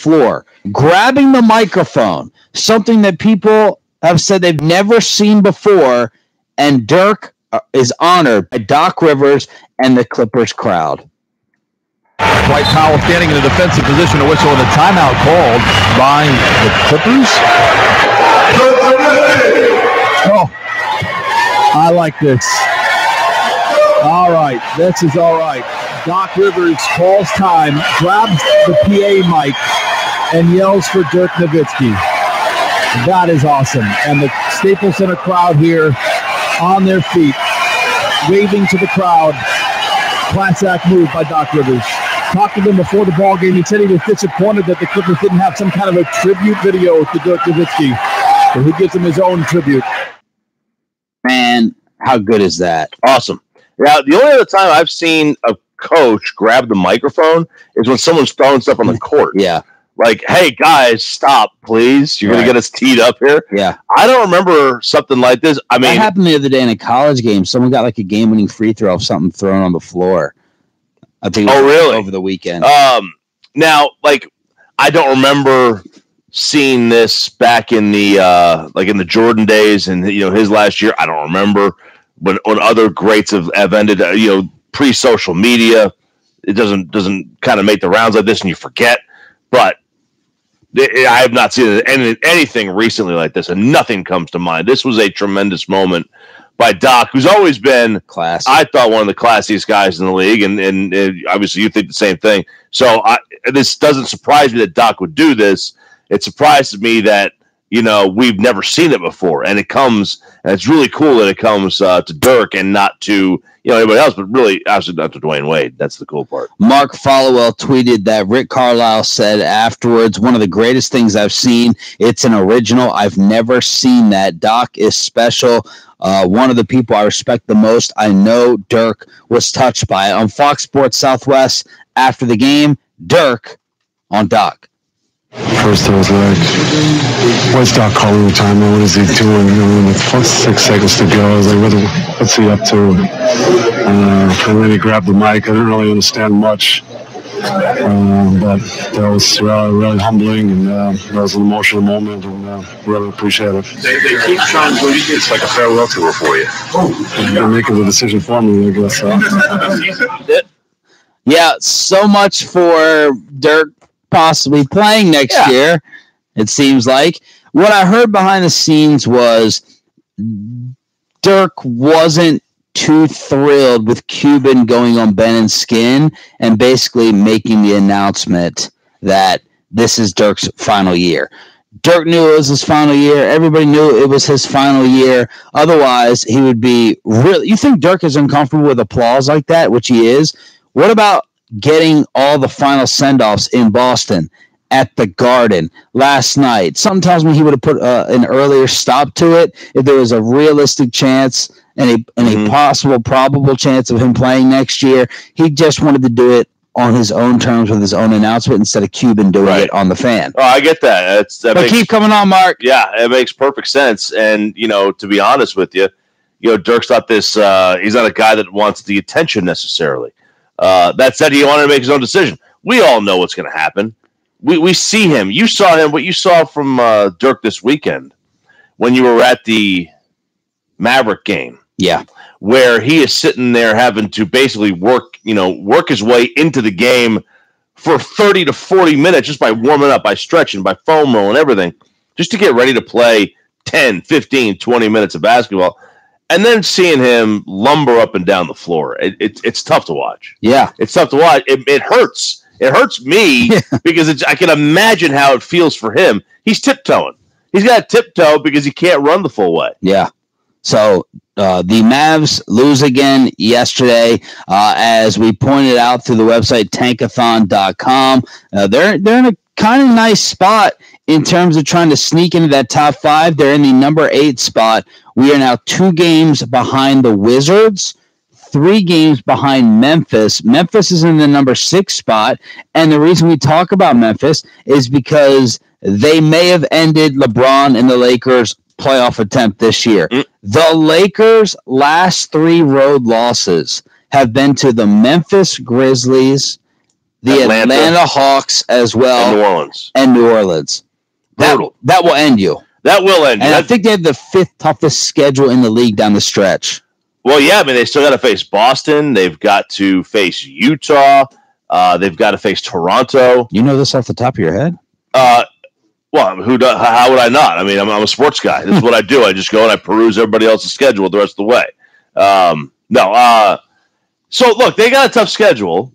floor, grabbing the microphone, something that people have said they've never seen before, and Dirk is honored by Doc Rivers and the Clippers crowd. Dwight Powell standing in a defensive position to whistle, and the timeout called by the Clippers. Oh, I like this. All right, this is all right. Doc Rivers calls time, grabs the PA mic, and yells for Dirk Nowitzki. That is awesome. And the Staples Center crowd here on their feet, waving to the crowd. Class act move by Doc Rivers. Talked to them before the ball game. He said he was disappointed that the Clippers didn't have some kind of a tribute video to Dirk Nowitzki. So he gives him his own tribute. Man, how good is that? Awesome. Now, the only other time I've seen a coach grab the microphone is when someone's throwing stuff on the court. Yeah. Like, hey, guys, stop, please. You're going to get us teed up here. Yeah. I don't remember something like this. I mean, that happened the other day in a college game. Someone got like a game-winning free throw of something thrown on the floor. I think it was really? Over the weekend. Now, like, I don't remember seeing this back in the like in the Jordan days and his last year. I don't remember when other greats have ended. Pre-social media, it doesn't kind of make the rounds like this, and you forget. But I have not seen anything recently like this, and nothing comes to mind. This was a tremendous moment by Doc, who's always been, class. I thought, one of the classiest guys in the league, and obviously you think the same thing. So this doesn't surprise me that Doc would do this. It surprises me that we've never seen it before, and it comes, and it's really cool that it comes to Dirk and not to anybody else, but really absolutely not to Dwayne Wade. That's the cool part. Mark Followell tweeted that Rick Carlisle said afterwards, one of the greatest things I've seen. It's an original. I've never seen that. Doc is special. One of the people I respect the most. I know Dirk was touched by it. On Fox Sports Southwest after the game, Dirk on Doc. First, I was like, what's Doc calling the time? What is he doing? With 6 seconds to go, I was like, what's he up to? And then he grabbed the mic. I didn't really understand much. But that was really humbling, and that was an emotional moment, and really appreciate it. They keep trying to believe it's like a farewell tour for you. They're making the decision for me, I guess. Yeah, so much for Dirk possibly playing next year, it seems like. What I heard behind the scenes was Dirk wasn't too thrilled with Cuban going on Ben and Skin and basically making the announcement that this is Dirk's final year. Dirk knew it was his final year. Everybody knew it was his final year. Otherwise, he would be really... You think Dirk is uncomfortable with applause like that, which he is? What about getting all the final send-offs in Boston at the Garden last night? Something tells me he would have put an earlier stop to it if there was a realistic chance and a possible, probable chance of him playing next year. He just wanted to do it on his own terms with his own announcement instead of Cuban doing it on the fan. Oh, I get that. Keep coming on, Mark. Yeah, it makes perfect sense. And, to be honest with you, Dirk's not this he's not a guy that wants the attention necessarily. That said, he wanted to make his own decision. We all know what's going to happen. We see him. You saw him. What you saw from Dirk this weekend when you were at the Maverick game. Yeah, where he is sitting there having to basically work his way into the game for 30 to 40 minutes just by warming up, by stretching, by foam rolling, everything, just to get ready to play 10, 15, 20 minutes of basketball. And then seeing him lumber up and down the floor, it's tough to watch. Yeah. It's tough to watch. It hurts. It hurts me because I can imagine how it feels for him. He's tiptoeing. He's got to tiptoe because he can't run the full way. Yeah. So the Mavs lose again yesterday, as we pointed out through the website tankathon.com. They're in a kind of nice spot in terms of trying to sneak into that top 5. They're in the number 8 spot. We are now 2 games behind the Wizards, 3 games behind Memphis. Memphis is in the number 6 spot, and the reason we talk about Memphis is because they may have ended LeBron and the Lakers' playoff attempt this year. The Lakers' last 3 road losses have been to the Memphis Grizzlies the Atlanta Hawks as well, and New Orleans. That will end you. That will end you. And I think they have the 5th toughest schedule in the league down the stretch. Well, yeah, I mean, they still got to face Boston. They've got to face Utah. They've got to face Toronto. You know this off the top of your head? Well, how would I not? I mean, I'm a sports guy. This is what I do. I just go and I peruse everybody else's schedule the rest of the way. So, look, they got a tough schedule,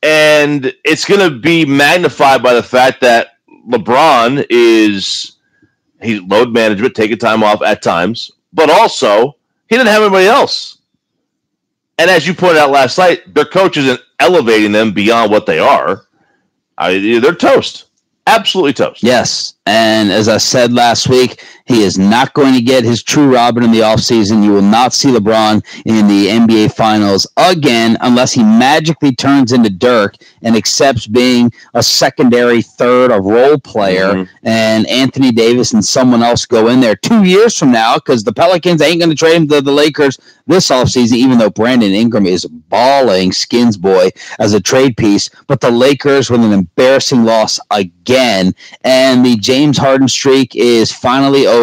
and it's going to be magnified by the fact that LeBron he's load management, taking time off at times, but also he didn't have anybody else. And as you pointed out last night, their coach isn't elevating them beyond what they are. They're toast. Absolutely toast. Yes. And as I said last week, he is not going to get his true Robin in the offseason. You will not see LeBron in the NBA Finals again unless he magically turns into Dirk and accepts being a secondary third, a role player, and Anthony Davis and someone else go in there 2 years from now because the Pelicans ain't going to trade him to the Lakers this offseason, even though Brandon Ingram is balling Skins boy as a trade piece. But the Lakers with an embarrassing loss again, and the James Harden streak is finally over.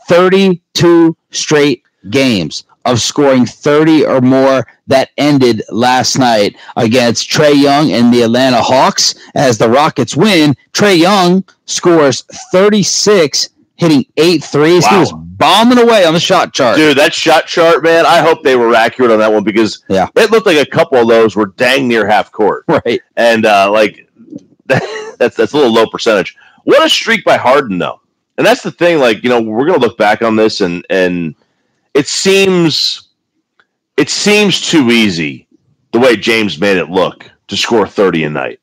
32 straight games of scoring 30 or more that ended last night against Trae Young and the Atlanta Hawks. As the Rockets win, Trae Young scores 36, hitting 8 threes. Wow. He was bombing away on the shot chart. Dude, that shot chart, man, I hope they were accurate on that one because it looked like a couple of those were dang near half court. Right. And that's a little low percentage. What a streak by Harden, though. And that's the thing, we're going to look back on this and it seems too easy the way James made it look to score 30 a night.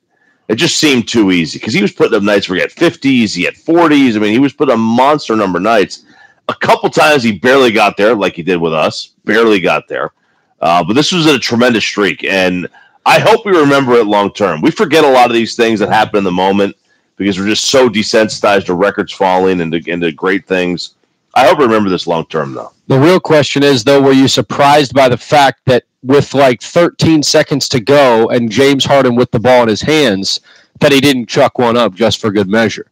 It just seemed too easy because he was putting up nights where he had 50s, he had 40s. I mean, he was putting up monster number nights. A couple times he barely got there like he did with us, barely got there. But this was a tremendous streak, and I hope we remember it long term. We forget a lot of these things that happen in the moment because we're just so desensitized to records falling and to great things. I hope we remember this long term, though. The real question is, though, were you surprised by the fact that with 13 seconds to go and James Harden with the ball in his hands, that he didn't chuck one up just for good measure?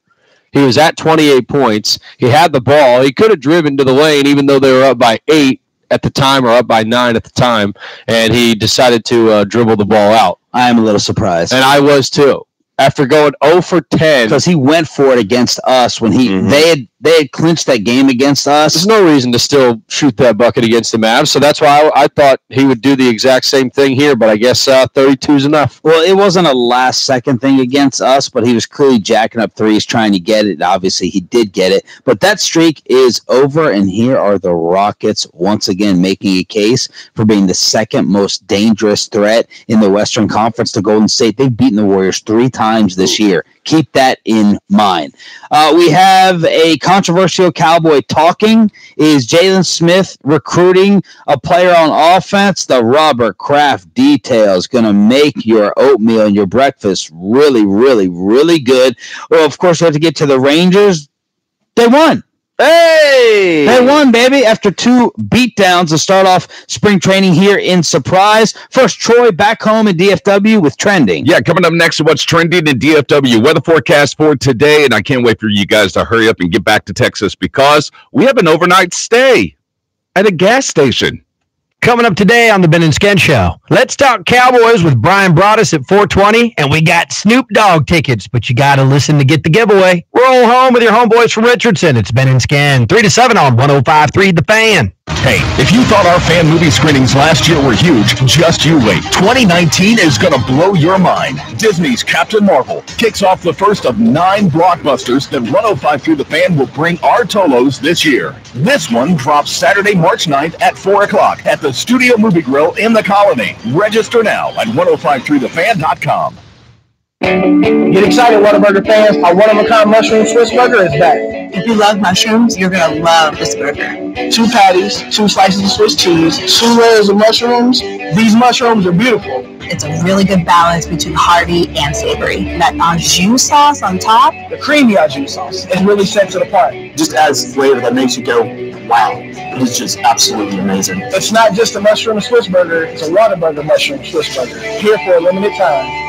He was at 28 points. He had the ball. He could have driven to the lane even though they were up by 8 at the time or up by 9 at the time, and he decided to dribble the ball out. I am a little surprised. And I was too. After going 0 for 10. Because he went for it against us when they had clinched that game against us. There's no reason to still shoot that bucket against the Mavs, so that's why I thought he would do the exact same thing here, but I guess 32 is enough. Well, it wasn't a last-second thing against us, but he was clearly jacking up threes, trying to get it. Obviously, he did get it, but that streak is over, and here are the Rockets once again making a case for being the second most dangerous threat in the Western Conference to Golden State. They've beaten the Warriors 3 times this year. Keep that in mind. We have a controversial Cowboy talking. Is Jalen Smith recruiting a player on offense? The Robert Kraft details going to make your oatmeal and your breakfast really, really, really good. Well, of course, we have to get to the Rangers. They won. Hey! They won, baby, after 2 beatdowns to start off spring training here in Surprise. First, Troy back home in DFW with trending. Yeah, coming up next, what's trending in DFW. Weather forecast for today, and I can't wait for you guys to hurry up and get back to Texas because we have an overnight stay at a gas station. Coming up today on the Ben and Sken Show, let's talk Cowboys with Brian Broaddus at 4:20, and we got Snoop Dogg tickets, but you got to listen to get the giveaway. Roll home with your homeboys from Richardson. It's Ben and Sken, 3 to 7 on 105.3 The Fan. Hey, if you thought our fan movie screenings last year were huge, just you wait. 2019 is going to blow your mind. Disney's Captain Marvel kicks off the first of 9 blockbusters that 105.3 The Fan will bring our Tolos this year. This one drops Saturday, March 9th at 4 o'clock at the Studio Movie Grill in the Colony. Register now at 1053thefan.com. Get excited, Whataburger fans. Our one-of-a-kind mushroom Swiss burger is back. If you love mushrooms, you're going to love this burger. 2 patties, 2 slices of Swiss cheese, 2 layers of mushrooms. These mushrooms are beautiful. It's a really good balance between hearty and savory. That au jus sauce on top. The creamy au jus sauce. It really sets it apart. Just adds flavor that makes you go, wow. It's just absolutely amazing. It's not just a mushroom Swiss burger. It's a Whataburger mushroom Swiss burger. Here for a limited time.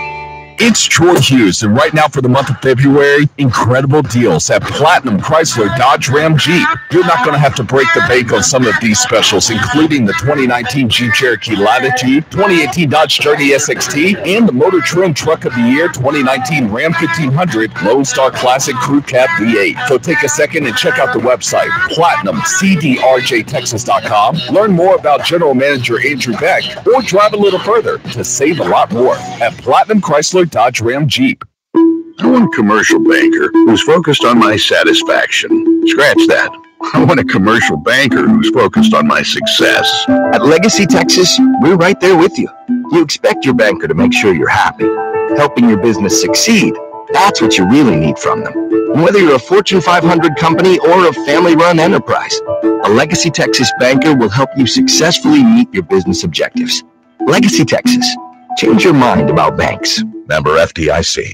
It's Troy Hughes, and right now for the month of February, incredible deals at Platinum Chrysler Dodge Ram Jeep. You're not going to have to break the bank on some of these specials, including the 2019 Jeep Cherokee Latitude, 2018 Dodge Journey SXT, and the Motor Trend Truck of the Year 2019 Ram 1500 Lone Star Classic Crew Cab V8. So take a second and check out the website, PlatinumCDRJTexas.com. Learn more about General Manager Andrew Beck, or drive a little further to save a lot more at Platinum Chrysler Dodge Ram Jeep. I want a commercial banker who's focused on my satisfaction. Scratch that. I want a commercial banker who's focused on my success. At Legacy Texas, we're right there with you. You expect your banker to make sure you're happy, helping your business succeed. That's what you really need from them. And whether you're a Fortune 500 company or a family-run enterprise, a Legacy Texas banker will help you successfully meet your business objectives. Legacy Texas. Change your mind about banks. Member FDIC.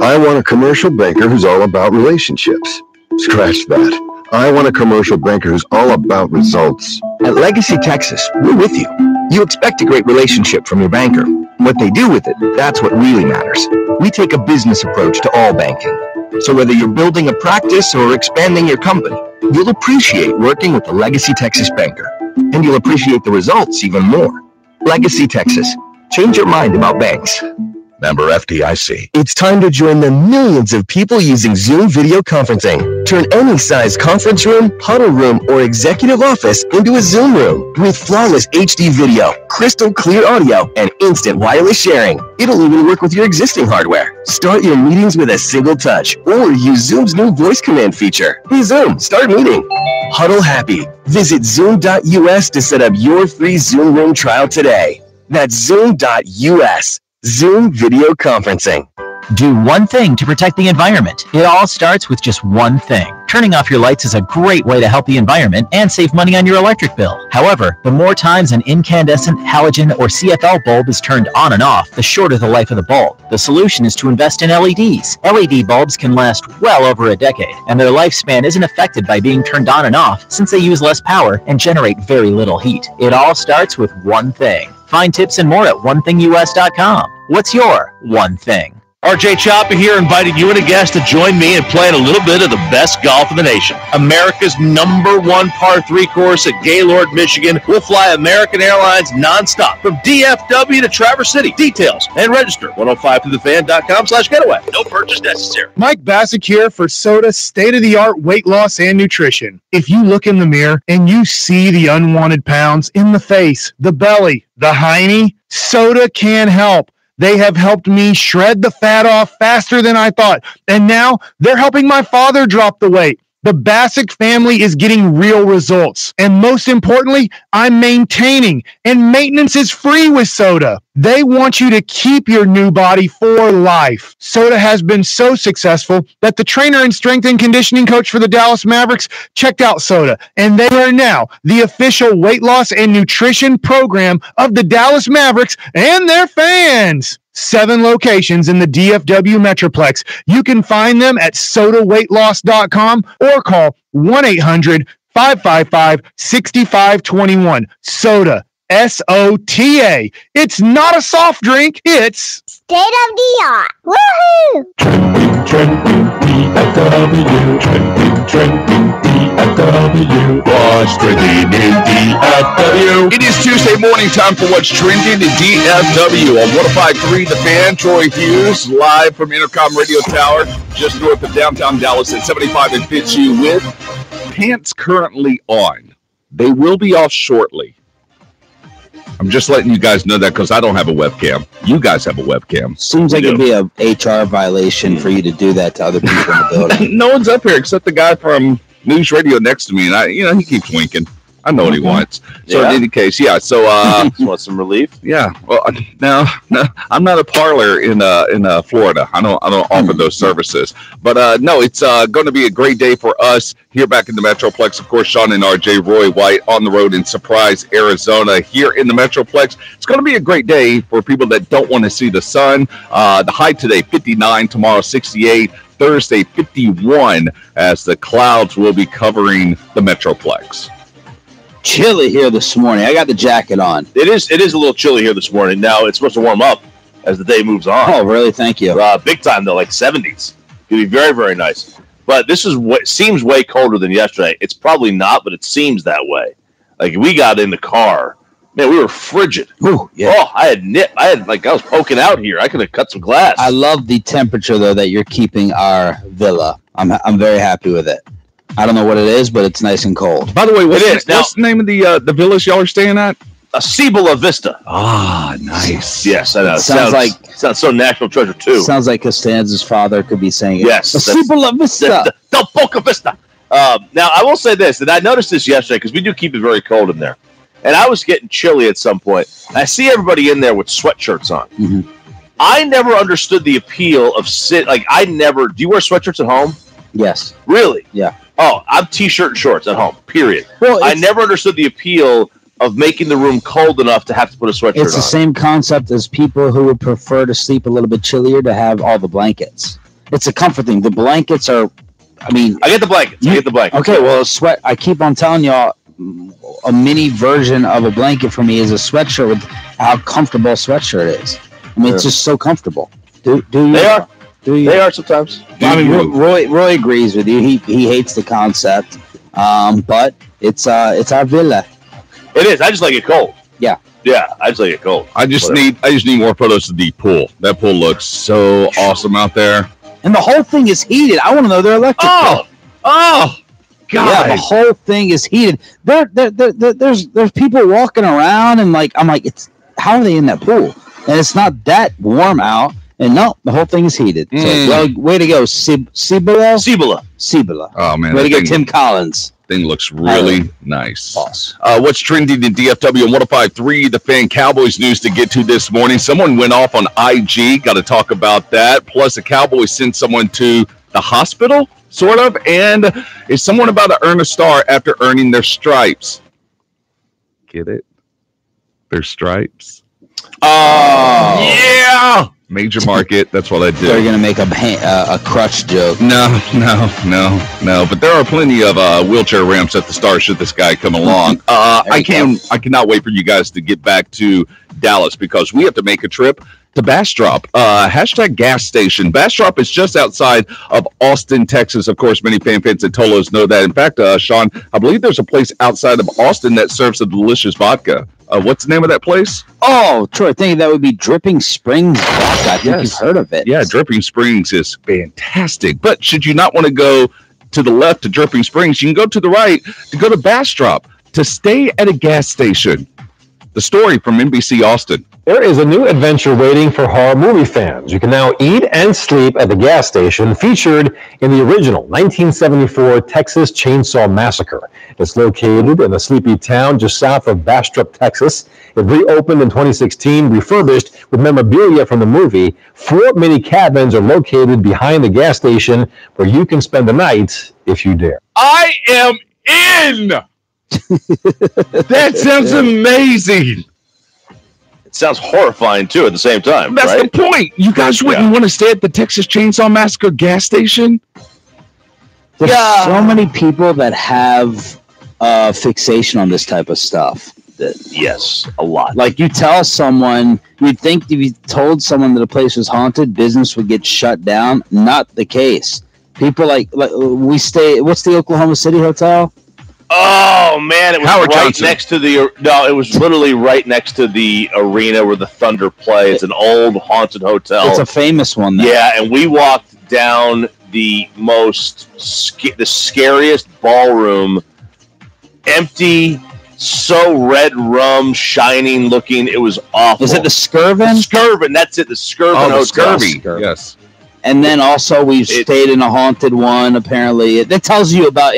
I want a commercial banker who's all about relationships. Scratch that. I want a commercial banker who's all about results. At Legacy Texas, we're with you. You expect a great relationship from your banker. What they do with it, that's what really matters. We take a business approach to all banking. So whether you're building a practice or expanding your company, you'll appreciate working with the Legacy Texas banker. And you'll appreciate the results even more. Legacy Texas. Change your mind about banks. Member FDIC. It's time to join the millions of people using Zoom video conferencing. Turn any size conference room, huddle room, or executive office into a Zoom room with flawless HD video, crystal clear audio, and instant wireless sharing. It'll even work with your existing hardware. Start your meetings with a single touch or use Zoom's new voice command feature. Hey Zoom, start meeting. Huddle happy. Visit Zoom.us to set up your free Zoom room trial today. That's Zoom.us. Zoom video conferencing. Do one thing to protect the environment. It all starts with just one thing. Turning off your lights is a great way to help the environment and save money on your electric bill. However, the more times an incandescent, halogen, or CFL bulb is turned on and off, the shorter the life of the bulb. The solution is to invest in LEDs. LED bulbs can last well over a decade, and their lifespan isn't affected by being turned on and off since they use less power and generate very little heat. It all starts with one thing. Find tips and more at onethingus.com. What's your one thing? RJ Chopper here, inviting you and a guest to join me in playing a little bit of the best golf in the nation. America's #1 par 3 course at Gaylord, Michigan. We'll fly American Airlines nonstop from DFW to Traverse City. Details and register 105thethefan.com/getaway. No purchase necessary. Mike Bassick here for Soda state-of-the-art weight loss and nutrition. If you look in the mirror and you see the unwanted pounds in the face, the belly, the hiney, Soda can help. They have helped me shred the fat off faster than I thought. And now they're helping my father drop the weight. The Bassick family is getting real results. And most importantly, I'm maintaining. And maintenance is free with Soda. They want you to keep your new body for life. Soda has been so successful that the trainer and strength and conditioning coach for the Dallas Mavericks checked out Soda. And they are now the official weight loss and nutrition program of the Dallas Mavericks and their fans. 7 locations in the DFW Metroplex. You can find them at sodaweightloss.com or call 1-800-555-6521. Soda, SOTA. It's not a soft drink, it's state of the art. Woohoo! Trending DFW. Trending DFW. What's trending in DFW? It is Tuesday morning time for What's Trending in DFW on 105.3 The Fan. Troy Hughes live from Intercom Radio Tower just north of downtown Dallas at 75 and Fitzhugh with pants currently on. They will be off shortly. I'm just letting you guys know that because I don't have a webcam. You guys have a webcam. Seems like it'd be a HR violation for you to do that to other people in the building. No one's up here except the guy from News Radio next to me, and he keeps winking. I know what he wants. So in any case, so want some relief? Yeah. Well, no, I'm not a parlor in Florida. I don't offer those services. But no, it's going to be a great day for us here back in the Metroplex. Of course, Sean and RJ, Roy White on the road in Surprise, Arizona. Here in the Metroplex, it's going to be a great day for people that don't want to see the sun. The high today, 59. Tomorrow, 68. Thursday, 51. As the clouds will be covering the Metroplex. Chilly here this morning. I got the jacket on. It is a little chilly here this morning. Now it's supposed to warm up as the day moves on. Oh, really? Thank you. Big time, though, like 70s. It'll be very, very nice. But this is what seems way colder than yesterday. It's probably not, but it seems that way. Like, we got in the car. Man, we were frigid. Ooh, yeah. Oh, I was poking out here. I could have cut some glass. I love the temperature, though, that you're keeping our villa. I'm very happy with it. I don't know what it is, but it's nice and cold. By the way, what's the name of the villas y'all are staying at? Cibola Vista. Ah, nice. Yes, I know. Sounds so National Treasure too. Sounds like Costanza's father could be saying it. Yes, Cibola Vista. Del Boca Vista. Now, I will say this, and I noticed this yesterday because we do keep it very cold in there, and I was getting chilly at some point. And I see everybody in there with sweatshirts on. Mm-hmm. I never understood the appeal of Do you wear sweatshirts at home? Yes. Really? Yeah. Oh, I'm t-shirt and shorts at home. Period. Well, I never understood the appeal of making the room cold enough to have to put a sweatshirt on. It's the same concept as people who would prefer to sleep a little bit chillier to have all the blankets. It's a comfort thing. The blankets are, I get the blankets. Okay, well, I keep on telling y'all, a mini version of a blanket for me is a sweatshirt with how comfortable a sweatshirt is. It's just so comfortable. They are sometimes. Roy agrees with you. He hates the concept, but it's our villa. It is. I just like it cold. Yeah. Yeah, I just like it cold. I just need more photos of the pool. That pool looks so awesome out there. And the whole thing is heated. I want to know their electric bill. Oh, God. Yeah, the whole thing is heated. There's people walking around and I'm like, how are they in that pool? And it's not that warm out. And no, the whole thing is heated. So, way to go, Cibola. Oh man, way to go, Tim Collins. Thing looks really nice. What's trending in DFW and 105.3 The Fan? Cowboys news to get to this morning. Someone went off on IG. Got to talk about that. Plus, the Cowboys sent someone to the hospital, sort of. And is someone about to earn a star after earning their stripes? Get it? Their stripes. Oh, yeah. Major market. That's what I do. They're going to make a crutch joke. No. But there are plenty of wheelchair ramps at the Star should this guy come along. I cannot wait for you guys to get back to Dallas because we have to make a trip to Bastrop. Hashtag gas station. Bastrop is just outside of Austin, Texas. Of course, many fans at Tolos know that. In fact, Sean, I believe there's a place outside of Austin that serves a delicious vodka. What's the name of that place? Oh, Troy, I think that would be Dripping Springs vodka. I think you've heard of it. Yeah, Dripping Springs is fantastic. But should you not want to go to the left to Dripping Springs, you can go to the right to go to Bastrop to stay at a gas station. The story from NBC Austin. There is a new adventure waiting for horror movie fans. You can now eat and sleep at the gas station featured in the original 1974 Texas Chainsaw Massacre. It's located in a sleepy town just south of Bastrop, Texas. It reopened in 2016, refurbished with memorabilia from the movie. 4 mini cabins are located behind the gas station where you can spend the night if you dare. I am in! That sounds amazing. It sounds horrifying too at the same time. That's the point. You guys wouldn't want to stay at the Texas Chainsaw Massacre gas station? There's so many people that have fixation on this type of stuff. Yes, a lot. Like you tell someone, you'd think if you told someone that a place was haunted, business would get shut down. Not the case. People like we stay. What's the Oklahoma City hotel? Oh man, it was Howard right Johnson. next to it was literally right next to the arena where the Thunder play. It's an old haunted hotel. It's a famous one though. Yeah, and we walked down the scariest ballroom, empty, so red rum shining looking. It was awful. Is it the Skirvin? Skirvin, that's it, the Skirvin hotel. Skirvy. Yes. And then also we've stayed in a haunted one. Apparently, that tells you about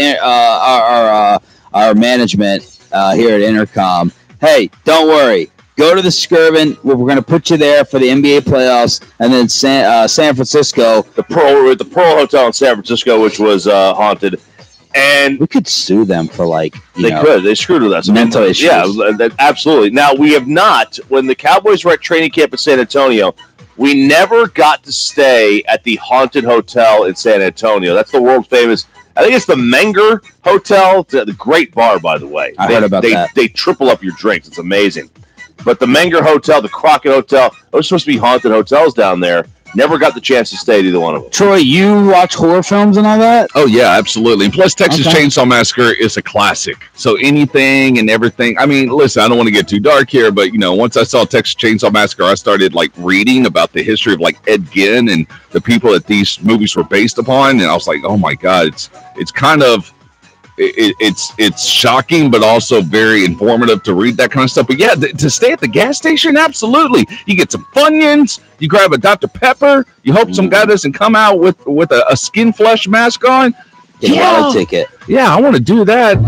our management here at Intercom. Hey, don't worry. Go to the Skirvin. We're going to put you there for the NBA playoffs, and then San Francisco, the Pearl Hotel in San Francisco, which was haunted. And we could sue them for they screwed with us. Mental issues. Yeah, absolutely. Now we have not. When the Cowboys were at training camp in San Antonio, we never got to stay at the haunted hotel in San Antonio. That's the world famous. I think it's the Menger Hotel. The great bar, by the way. I heard about that. They triple up your drinks. It's amazing. But the Menger Hotel, the Crockett Hotel, those are supposed to be haunted hotels down there. Never got the chance to stay at either one of them. Troy, you watch horror films and all that? Oh, yeah, absolutely. And plus, Texas Chainsaw Massacre is a classic. So anything and everything. I mean, listen, I don't want to get too dark here, but, once I saw Texas Chainsaw Massacre, I started, reading about the history of, Ed Gein and the people that these movies were based upon. And I was like, oh, my God, it's kind of... It's shocking, but also very informative to read that kind of stuff. But yeah, to stay at the gas station, absolutely. You get some Funyuns, you grab a Dr. Pepper, you hope some guy doesn't come out with a skin flesh mask on. Get a lotto ticket. Yeah, I want to do that.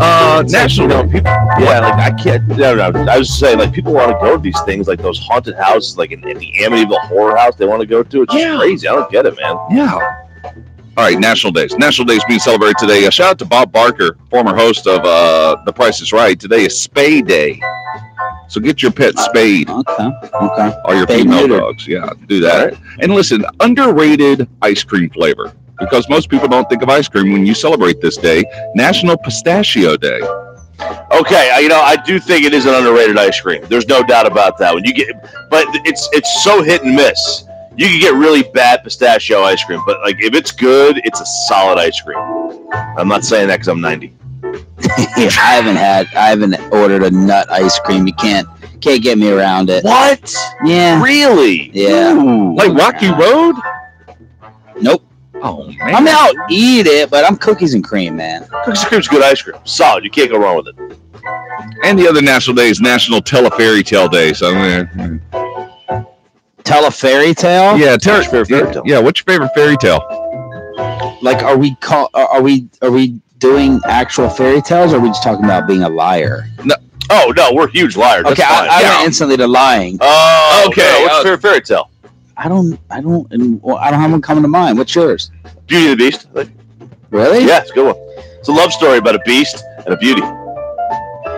National. People, I can't. No. I was saying, people want to go to these things, like those haunted houses, like in the Amityville Horror House. They want to go to. It's just crazy. I don't get it, man. Yeah. All right, National Days. National Days being celebrated today. Shout out to Bob Barker, former host of The Price is Right. Today is Spay Day. So get your pet spayed. Okay. Or your female dogs. Yeah, do that. Right. And listen, underrated ice cream flavor. Because most people don't think of ice cream when you celebrate this day. National Pistachio Day. Okay, I do think it is an underrated ice cream. There's no doubt about that. But it's so hit and miss. You can get really bad pistachio ice cream, but if it's good, it's a solid ice cream. I'm not saying that because I'm 90. I haven't ordered a nut ice cream. You can't get me around it. What? Yeah. Really? Yeah. Ooh. Like Rocky Road? Nope. Oh man. I'll eat it, but I'm cookies and cream, man. Cookies and cream's good ice cream. Solid. You can't go wrong with it. And the other national day is National Tell a Fairy Tale Day. So Tell a fairy tale? Yeah, what's your favorite fairy tale? Yeah, what's your favorite fairy tale? Are we doing actual fairy tales, or are we just talking about being a liar? No. Oh no, we're huge liars. Okay, I went instantly to lying. Oh, okay. No, what's your favorite fairy tale? I don't have one coming to mind. What's yours? Beauty and the Beast. Really? Yeah, it's a good one. It's a love story about a beast and a beauty.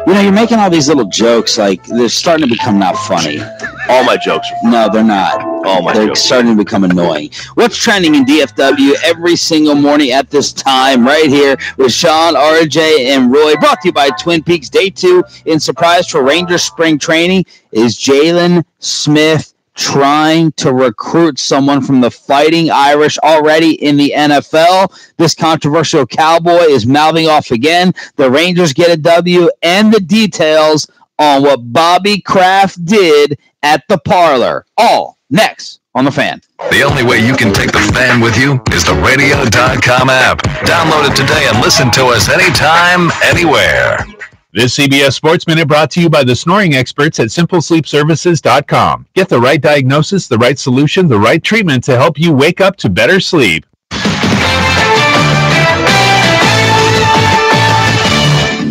You're making all these little jokes, they're starting to become not funny. All my jokes are funny. No, they're not. All my They're jokes. starting to become annoying. What's trending in DFW every single morning at this time, right here with Sean, RJ, and Roy. Brought to you by Twin Peaks. Day 2 in surprise for Rangers spring training. Is Jalen Smith trying to recruit someone from the Fighting Irish already in the NFL? This controversial Cowboy is mouthing off again. The Rangers get a W, and the details on what Bobby Kraft did at the parlor. All next on The Fan. The only way you can take The Fan with you is the radio.com app. Download it today and listen to us anytime, anywhere. This CBS Sports Minute brought to you by the snoring experts at simplesleepservices.com. Get the right diagnosis, the right solution, the right treatment to help you wake up to better sleep.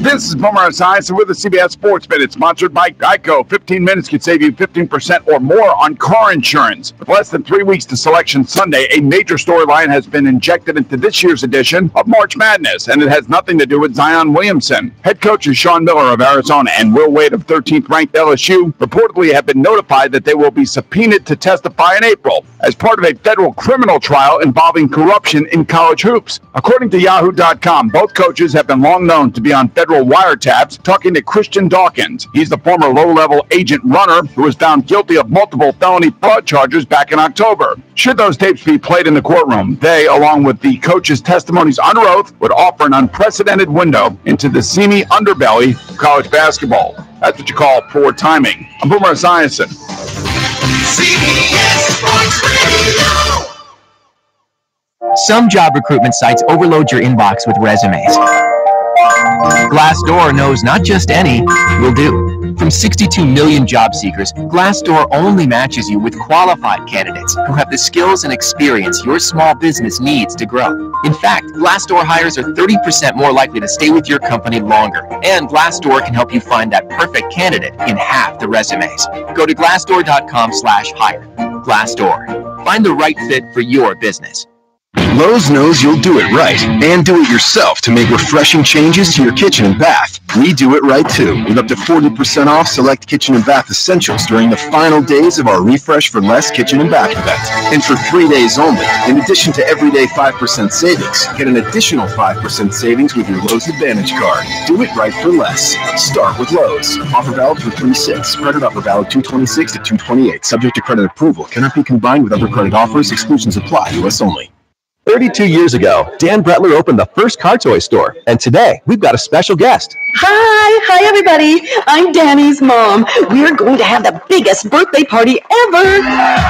This is Boomer Esiason with the CBS Sports Minute, sponsored by Geico. 15 minutes could save you 15% or more on car insurance. With less than 3 weeks to Selection Sunday, a major storyline has been injected into this year's edition of March Madness, and it has nothing to do with Zion Williamson. Head coaches Sean Miller of Arizona and Will Wade of 13th-ranked LSU reportedly have been notified that they will be subpoenaed to testify in April as part of a federal criminal trial involving corruption in college hoops. According to Yahoo.com, both coaches have been long known to be on federal wiretaps talking to Christian Dawkins. He's the former low-level agent runner who was found guilty of multiple felony fraud charges back in October. Should those tapes be played in the courtroom, they, along with the coaches' testimonies under oath, would offer an unprecedented window into the seamy underbelly of college basketball. That's what you call poor timing. I'm Boomer Esiason. CBS Sports Radio. Some job recruitment sites overload your inbox with resumes. Glassdoor knows not just any will do. From 62 million job seekers, Glassdoor only matches you with qualified candidates who have the skills and experience your small business needs to grow. In fact, Glassdoor hires are 30% more likely to stay with your company longer. And Glassdoor can help you find that perfect candidate in half the resumes. Go to glassdoor.com/hire. Glassdoor. Find the right fit for your business. Lowe's knows you'll do it right and do it yourself to make refreshing changes to your kitchen and bath. We do it right too, with up to 40% off select kitchen and bath essentials during the final days of our Refresh for Less kitchen and bath event. And for 3 days only, in addition to everyday 5% savings, get an additional 5% savings with your Lowe's Advantage card. Do it right for less. Start with Lowe's. Offer valid through 3/6. Credit offer valid 2/26 to 2/28. Subject to credit approval. Cannot be combined with other credit offers. Exclusions apply. U.S. only. 32 years ago, Dan Bretler opened the first car toy store, and today we've got a special guest. Hi everybody. I'm Danny's mom. We're going to have the biggest birthday party ever.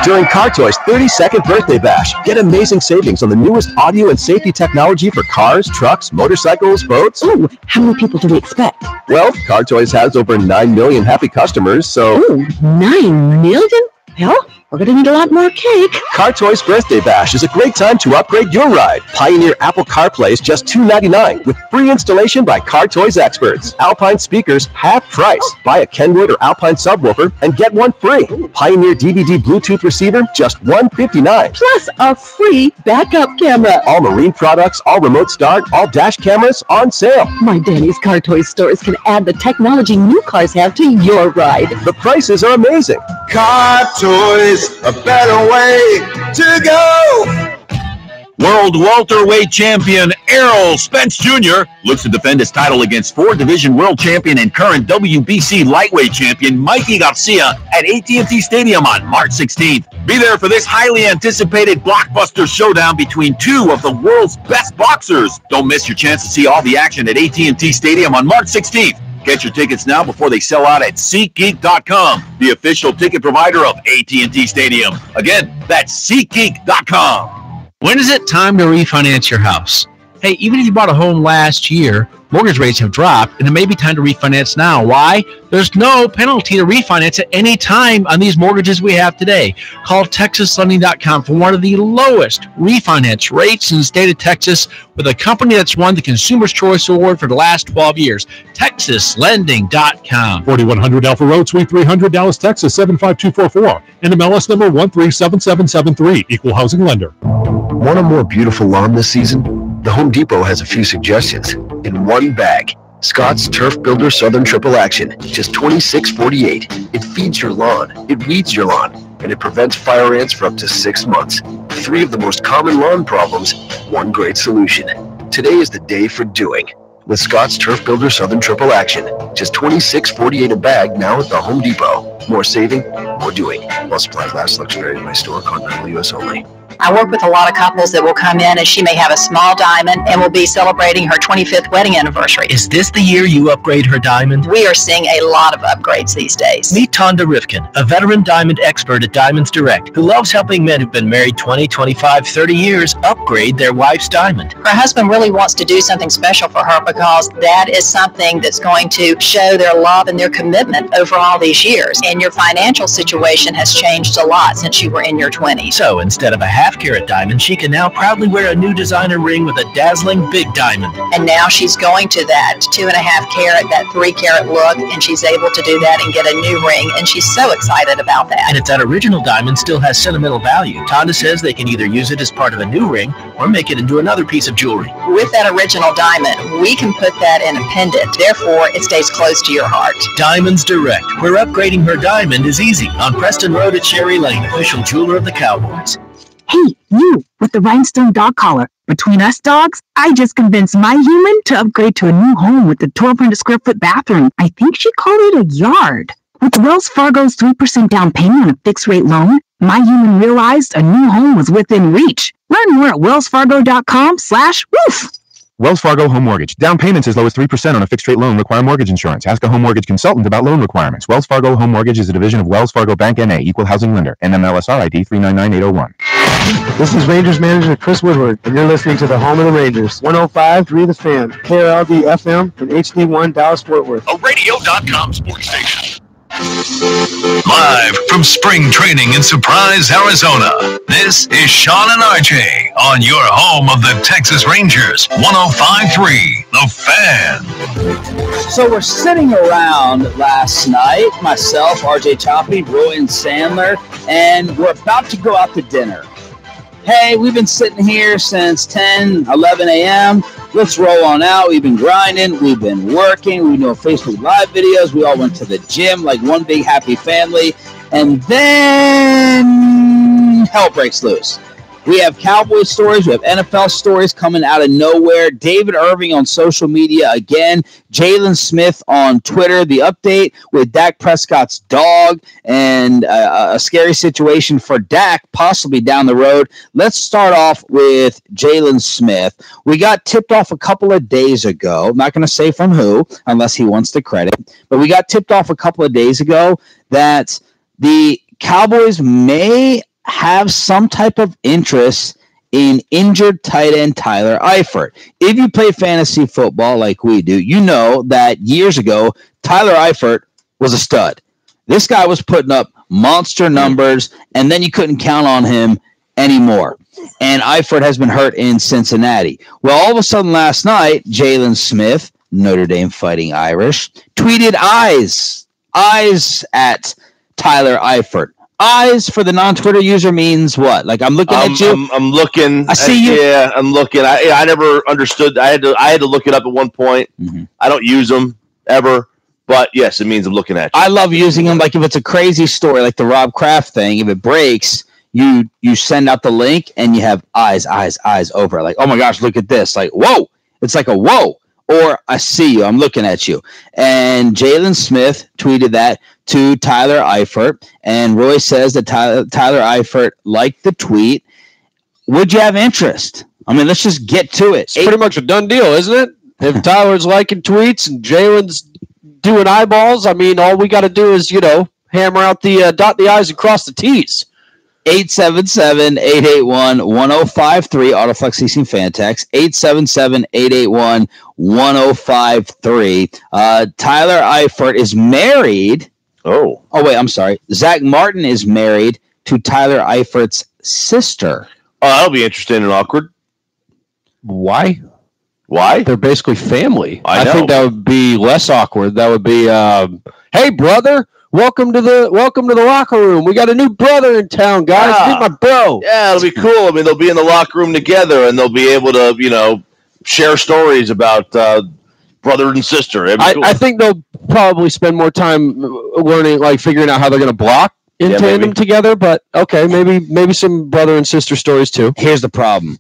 During Car Toy's 32nd birthday bash, get amazing savings on the newest audio and safety technology for cars, trucks, motorcycles, boats. Ooh, how many people do we expect? Well, Car Toys has over 9 million happy customers, so... Ooh, 9 million? Well, we're going to need a lot more cake. Car Toys Birthday Bash is a great time to upgrade your ride. Pioneer Apple CarPlay is just $2.99 with free installation by Car Toys experts. Alpine speakers half price. Buy a Kenwood or Alpine subwoofer and get one free. Pioneer DVD Bluetooth receiver just $159. Plus a free backup camera. All marine products, all remote start, all dash cameras on sale. My Danny's Car Toys stores can add the technology new cars have to your ride. The prices are amazing. Car Toys, a better way to go. World welterweight champion Errol Spence Jr. looks to defend his title against 4-division world champion and current WBC lightweight champion Mikey Garcia at AT&T Stadium on March 16th. Be there for this highly anticipated blockbuster showdown between two of the world's best boxers. Don't miss your chance to see all the action at AT&T Stadium on March 16th. Get your tickets now before they sell out at SeatGeek.com, the official ticket provider of AT&T Stadium. Again, that's SeatGeek.com. When is it time to refinance your house? Hey, even if you bought a home last year, mortgage rates have dropped, and it may be time to refinance now. Why? There's no penalty to refinance at any time on these mortgages we have today. Call TexasLending.com for one of the lowest refinance rates in the state of Texas with a company that's won the Consumer's Choice Award for the last 12 years. TexasLending.com. 4100 Alpha Road, Suite 300, Dallas, Texas, 75244. And MLS number 137773. Equal housing lender. Want a more beautiful lawn this season? The Home Depot has a few suggestions in one bag. Scott's Turf Builder Southern Triple Action, just $26.48. It feeds your lawn, it weeds your lawn, and it prevents fire ants for up to 6 months. 3 of the most common lawn problems, one great solution. Today is the day for doing. With Scott's Turf Builder Southern Triple Action, just $26.48 a bag now at the Home Depot. More saving, more doing. While supply lasts, looks great in my store, continental U.S. only. I work with a lot of couples that will come in and she may have a small diamond and will be celebrating her 25th wedding anniversary. Is this the year you upgrade her diamond? We are seeing a lot of upgrades these days. Meet Tonda Rifkin, a veteran diamond expert at Diamonds Direct, who loves helping men who've been married 20, 25, 30 years upgrade their wife's diamond. Her husband really wants to do something special for her because that is something that's going to show their love and their commitment over all these years. And your financial situation has changed a lot since you were in your 20s. So instead of a half-carat diamond, she can now proudly wear a new designer ring with a dazzling big diamond. And now she's going to that 2.5 carat, that 3 carat look, and she's able to do that and get a new ring, and she's so excited about that. And if that original diamond still has sentimental value, Tonda says they can either use it as part of a new ring or make it into another piece of jewelry. With that original diamond, we can put that in a pendant. Therefore, it stays close to your heart. Diamonds Direct, where upgrading her diamond is easy, on Preston Road at Cherry Lane, official jeweler of the Cowboys. Hey, you, with the rhinestone dog collar. Between us dogs, I just convinced my human to upgrade to a new home with the 1,200 square foot bathroom. I think she called it a yard. With Wells Fargo's 3% down payment on a fixed rate loan, my human realized a new home was within reach. Learn more at wellsfargo.com/woof. Wells Fargo Home Mortgage. Down payments as low as 3% on a fixed-rate loan require mortgage insurance. Ask a home mortgage consultant about loan requirements. Wells Fargo Home Mortgage is a division of Wells Fargo Bank N.A., equal housing lender. NMLSR ID 399801. This is Rangers manager Chris Woodward, and you're listening to the home of the Rangers. 105.3 The Fan, KRLD FM, and HD1 Dallas Fort Worth. A radio.com sports station. Live from spring training in Surprise, Arizona, this is Sean and RJ on your home of the Texas Rangers, 105.3 The Fan. So we're sitting around last night, myself, RJ Choppy, Roy and Sandler, and we're about to go out to dinner. hey, we've been sitting here since 10, 11 a.m. Let's roll on out. We've been grinding. We've been working. We know Facebook Live videos. We all went to the gym like one big happy family. And then hell breaks loose. We have Cowboys stories. We have NFL stories coming out of nowhere. David Irving on social media again. Jalen Smith on Twitter. The update with Dak Prescott's dog and a scary situation for Dak possibly down the road. Let's start off with Jalen Smith. We got tipped off a couple of days ago. I'm not going to say from who unless he wants the credit. But we got tipped off a couple of days ago that the Cowboys may have some type of interest in injured tight end Tyler Eifert. If you play fantasy football like we do, you know that years ago, Tyler Eifert was a stud. This guy was putting up monster numbers, and then you couldn't count on him anymore. And Eifert has been hurt in Cincinnati. Well, all of a sudden last night, Jalen Smith, Notre Dame Fighting Irish, tweeted eyes at Tyler Eifert. Eyes for the non-Twitter user means what? Like I'm looking at you. I'm looking. I see you. Yeah, I'm looking. I never understood. I had to look it up at one point. Mm-hmm. I don't use them ever, but yes, it means I'm looking at you. I love using them. Like if it's a crazy story, like the Rob Kraft thing, if it breaks, you send out the link and you have eyes over. Like oh my gosh, look at this. Like whoa, it's like a whoa. Or I see you. I'm looking at you. And Jalen Smith tweeted that to Tyler Eifert. And Roy says that Tyler Eifert liked the tweet. Would you have interest? I mean, let's just get to it. It's pretty much a done deal, isn't it? If Tyler's liking tweets and Jalen's doing eyeballs, I mean, all we got to do is, hammer out the dot the I's and cross the T's. 877-881-1053, Autoflex Leasing Fan Text, 877-881-1053. Tyler Eifert is married. Oh, wait, I'm sorry. Zach Martin is married to Tyler Eifert's sister. Oh, that'll be interesting and awkward. Why? They're basically family. I think that would be less awkward. That would be, hey, brother. Welcome to the locker room. We got a new brother in town, guys. Meet my bro. Yeah, it'll be cool. I mean, they'll be in the locker room together, and they'll be able to, share stories about brother and sister. Cool. I think they'll probably spend more time learning, like figuring out how they're going to block in tandem together. But okay, maybe some brother and sister stories too. Here's the problem: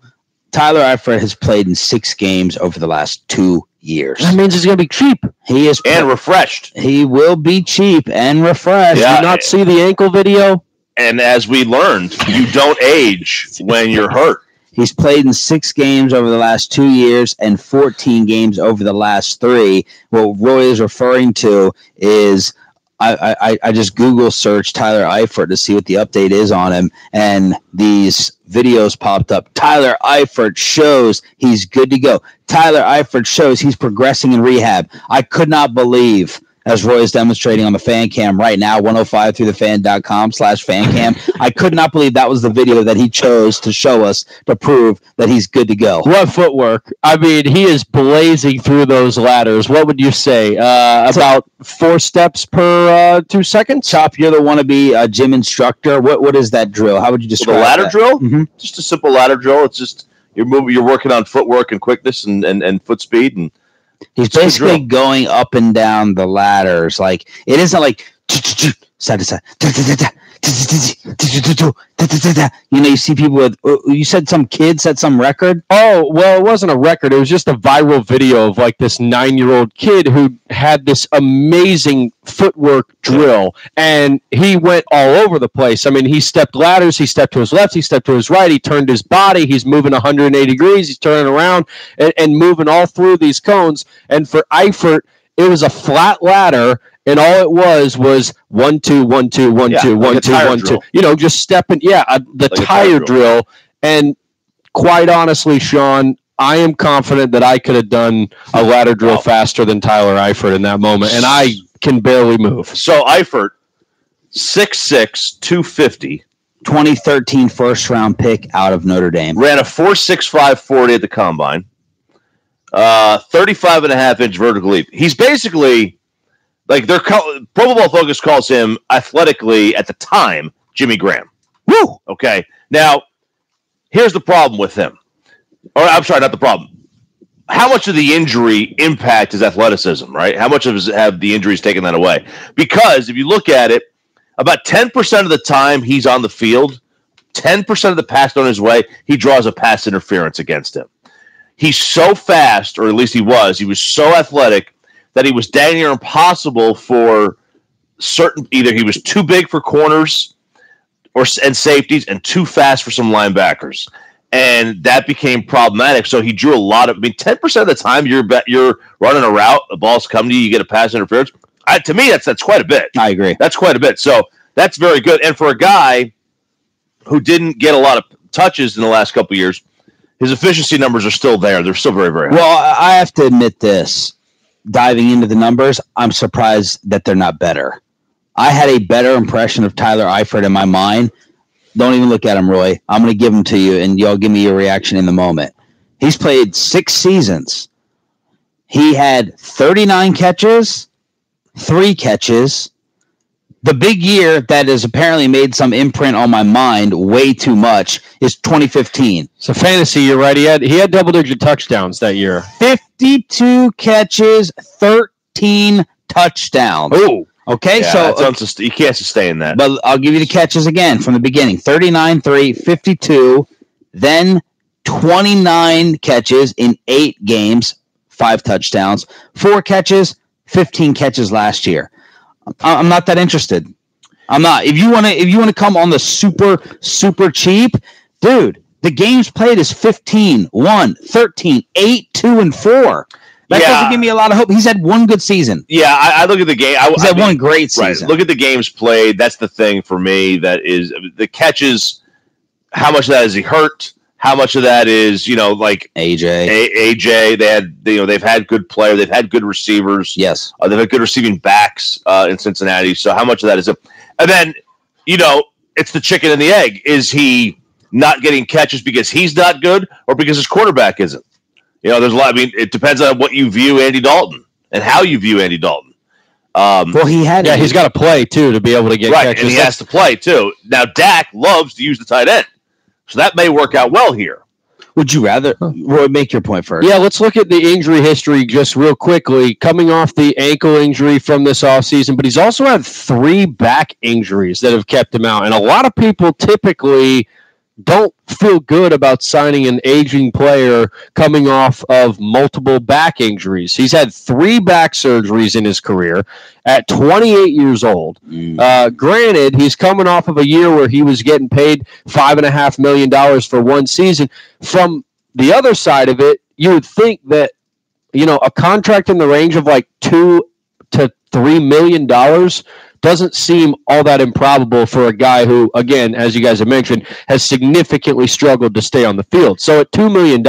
Tyler Eifert has played in 6 games over the last 2 years. That means he's going to be cheap. He is and refreshed. He will be cheap and refreshed. Yeah. Did you not see the ankle video? And as we learned, you don't age when you're hurt. He's played in 6 games over the last 2 years and 14 games over the last 3. What Roy is referring to is I just Google searched Tyler Eifert to see what the update is on him, and these videos popped up. Tyler Eifert shows he's good to go. Tyler Eifert shows he's progressing in rehab. I could not believe, as Roy is demonstrating on the fan cam right now, 105throughthefan.com/fancam. I could not believe that was the video that he chose to show us to prove that he's good to go. What footwork. I mean, he is blazing through those ladders. What would you say? About 4 steps per 2 seconds? Chop, you're the wannabe gym instructor. What is that drill? How would you describe the ladder that? drill? Mm-hmm. Just a simple ladder drill. It's just you're working on footwork and quickness and foot speed, and he's basically going up and down the ladders. Like it isn't like side to side. You see people with. You said some kid set some record. Oh well, it wasn't a record. It was just a viral video of like this 9-year-old kid who had this amazing footwork drill, and he went all over the place. I mean, he stepped ladders. He stepped to his left. He stepped to his right. He turned his body. He's moving 180 degrees. He's turning around and moving all through these cones. And for Eifert, it was a flat ladder. And all it was 1 2 1 2 1 2 1 2 1 2. Just stepping. Yeah, the like tire drill. And quite honestly, Sean, I am confident that I could have done a ladder drill faster than Tyler Eifert in that moment, and I can barely move. So Eifert, 6'6", 250, 2013 first-round pick out of Notre Dame, ran a 4.65 40 at the combine, 35.5-inch vertical leap. He's basically. Like Pro Football Focus calls him athletically at the time Jimmy Graham. Woo! Okay. Now here's the problem with him. Or I'm sorry, not the problem. How much of the injury impact is athleticism, right? How much of have the injuries taken that away? Because if you look at it, about 10% of the time he's on the field, 10% of the pass thrown his way, he draws a pass interference against him. He's so fast, or at least he was so athletic that he was dang near impossible for certain, either he was too big for corners and safeties and too fast for some linebackers. And that became problematic. So he drew a lot of, 10% of the time you're running a route, the ball's coming to you, you get a pass interference. To me, that's quite a bit. I agree. That's quite a bit. So that's very good. And for a guy who didn't get a lot of touches in the last couple of years, his efficiency numbers are still there. They're still very, very high. Well, I have to admit this. Diving into the numbers, I'm surprised that they're not better. I had a better impression of Tyler Eifert in my mind. Don't even look at him, Roy. I'm going to give him to you, and y'all give me your reaction in the moment. He's played 6 seasons. He had 39 catches, 3 catches. The big year that has apparently made some imprint on my mind way too much is 2015. So fantasy, you're right. He had double-digit touchdowns that year. 52 catches, 13 touchdowns. Oh, okay. Yeah, so you can't sustain that. But I'll give you the catches again from the beginning: 39, 3, 52, then 29 catches in 8 games, 5 touchdowns, 4 catches, 15 catches last year. I'm not that interested. I'm not. If you want to come on the super cheap, dude, the games played is 15, 1, 13, 8, 2, and 4. That doesn't give me a lot of hope. He's had one good season. Yeah, I look at the game. He's had one great season. Right. Look at the games played. That's the thing for me. That is the catches. How much of that is he hurt? How much of that is, like AJ? They've had good players. They've had good receivers. Yes. They've had good receiving backs in Cincinnati. So how much of that is it? And then, it's the chicken and the egg. Is he not getting catches because he's not good or because his quarterback isn't? There's a lot. It depends on what you view Andy Dalton and how you view Andy Dalton. Well, he's got to play too to be able to get catches. And he has to play too. Now Dak loves to use the tight end. So that may work out well here. Would you rather? Roy, make your point first. Yeah, let's look at the injury history just real quickly. Coming off the ankle injury from this offseason, but he's also had 3 back injuries that have kept him out. And a lot of people typically don't feel good about signing an aging player coming off of multiple back injuries. He's had 3 back surgeries in his career at 28 years old. Granted, he's coming off of a year where he was getting paid $5.5 million for one season. From the other side of it, you would think that, a contract in the range of like $2 to $3 million doesn't seem all that improbable for a guy who, again, as you guys have mentioned, has significantly struggled to stay on the field. So at $2 million,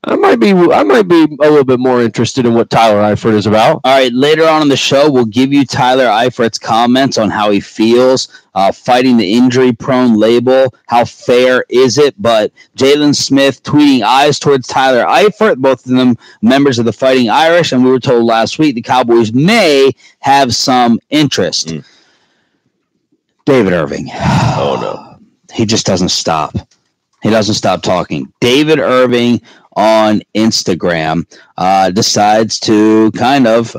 I might be a little bit more interested in what Tyler Eifert is about. All right, later on in the show, we'll give you Tyler Eifert's comments on how he feels fighting the injury-prone label. How fair is it? But Jalen Smith tweeting eyes towards Tyler Eifert, both of them members of the Fighting Irish, and we were told last week the Cowboys may have some interest. David Irving. Oh, no. He just doesn't stop. He doesn't stop talking. David Irving on Instagram decides to kind of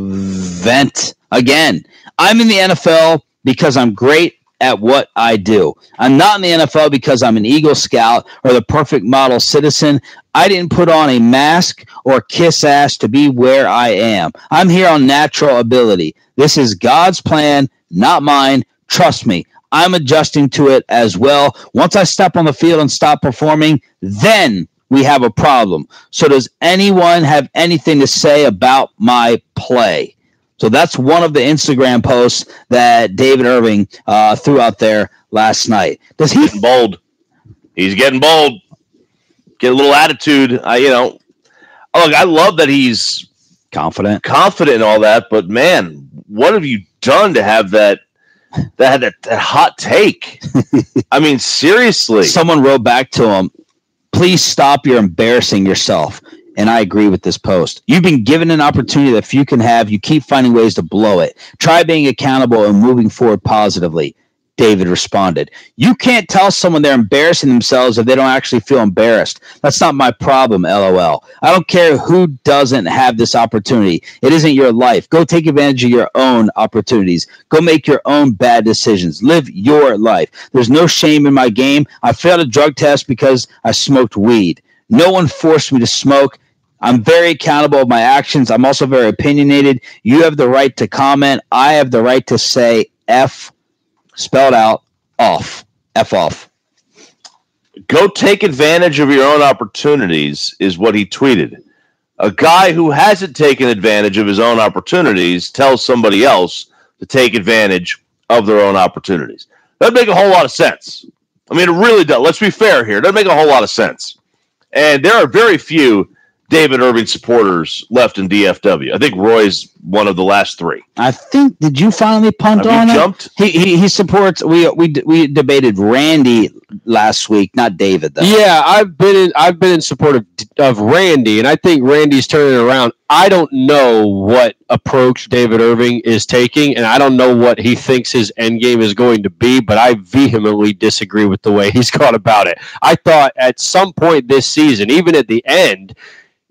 vent again. I'm in the NFL because I'm great at what I do. I'm not in the NFL because I'm an Eagle Scout or the perfect model citizen. I didn't put on a mask or kiss ass to be where I am. I'm here on natural ability. This is God's plan, not mine. Trust me. I'm adjusting to it as well. Once I step on the field and stop performing, then we have a problem. So does anyone have anything to say about my play? So that's one of the Instagram posts that David Irving threw out there last night. Does he getting bold? He's getting bold. Get a little attitude. Look, I love that he's confident and all that, but man, what have you done to have that hot take? I mean, seriously. Someone wrote back to him, please stop, you're embarrassing yourself. And I agree with this post. You've been given an opportunity that few can have. You keep finding ways to blow it. Try being accountable and moving forward positively. David responded. You can't tell someone they're embarrassing themselves if they don't actually feel embarrassed. That's not my problem, LOL. I don't care who doesn't have this opportunity. It isn't your life. Go take advantage of your own opportunities. Go make your own bad decisions. Live your life. There's no shame in my game. I failed a drug test because I smoked weed. No one forced me to smoke. I'm very accountable of my actions. I'm also very opinionated. You have the right to comment. I have the right to say F, spelled out, off. F off. Go take advantage of your own opportunities is what he tweeted. A guy who hasn't taken advantage of his own opportunities tells somebody else to take advantage of their own opportunities. Doesn't make a whole lot of sense. I mean, it really does. Let's be fair here. It doesn't make a whole lot of sense. And there are very few David Irving supporters left in DFW. I think Roy's one of the last three. I think. Did you finally punt on him? Jumped? He supports. We debated Randy last week, not David though. Yeah, I've been in support of Randy, and I think Randy's turning it around. I don't know what approach David Irving is taking, and I don't know what he thinks his end game is going to be, but I vehemently disagree with the way he's gone about it. I thought at some point this season, even at the end,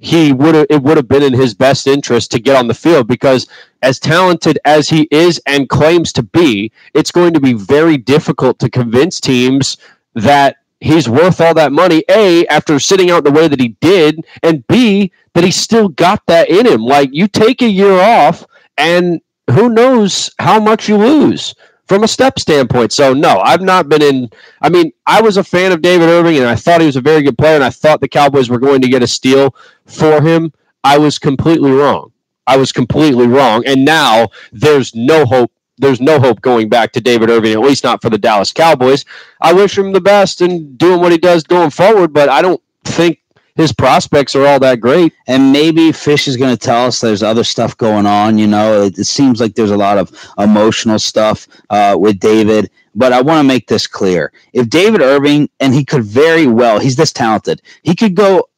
it would have been in his best interest to get on the field, because as talented as he is and claims to be, it's going to be very difficult to convince teams that he's worth all that money, A, after sitting out the way that he did, and B, that he still got that in him. Like, you take a year off, and who knows how much you lose from a step standpoint. So, no, I've not been in. I mean, I was a fan of David Irving, and I thought he was a very good player, and I thought the Cowboys were going to get a steal for him. I was completely wrong. And now there's no hope. There's no hope going back to David Irving, at least not for the Dallas Cowboys. I wish him the best in doing what he does going forward, but I don't think his prospects are all that great. And maybe Fish is going to tell us there's other stuff going on. You know, it seems like there's a lot of emotional stuff with David. But I want to make this clear. If David Irving, and he could very well, he's this talented, he could go,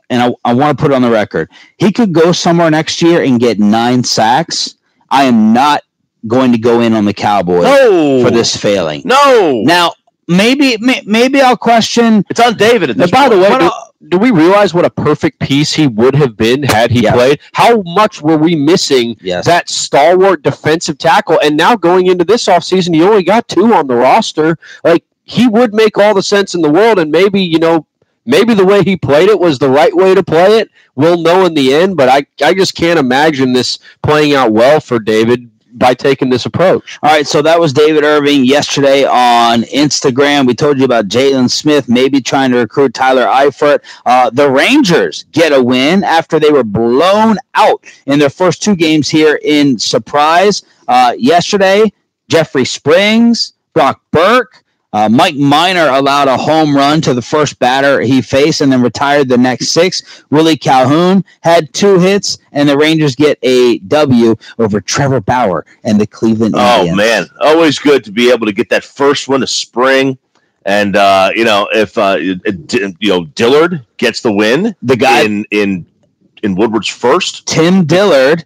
and I want to put it on the record, he could go somewhere next year and get 9 sacks. I am not going to go in on the Cowboys for this failing. No. Now, maybe I'll question. It's on David at this point. By the way, do we realize what a perfect piece he would have been had he played? How much were we missing that stalwart defensive tackle? And now going into this offseason, you only got 2 on the roster. Like, he would make all the sense in the world, and maybe the way he played it was the right way to play it. We'll know in the end, but I just can't imagine this playing out well for David by taking this approach. All right, so that was David Irving yesterday on Instagram. We told you about Jalen Smith maybe trying to recruit Tyler Eifert. The Rangers get a win after they were blown out in their first 2 games here in Surprise. Yesterday, Jeffrey Springs, Brock Burke, Mike Minor allowed a home run to the first batter he faced and then retired the next 6. Willie Calhoun had 2 hits, and the Rangers get a W over Trevor Bauer and the Cleveland Indians. Oh, man. Always good to be able to get that first one to spring. And, if Dillard gets the win, the guy in Woodward's first. Tim Dillard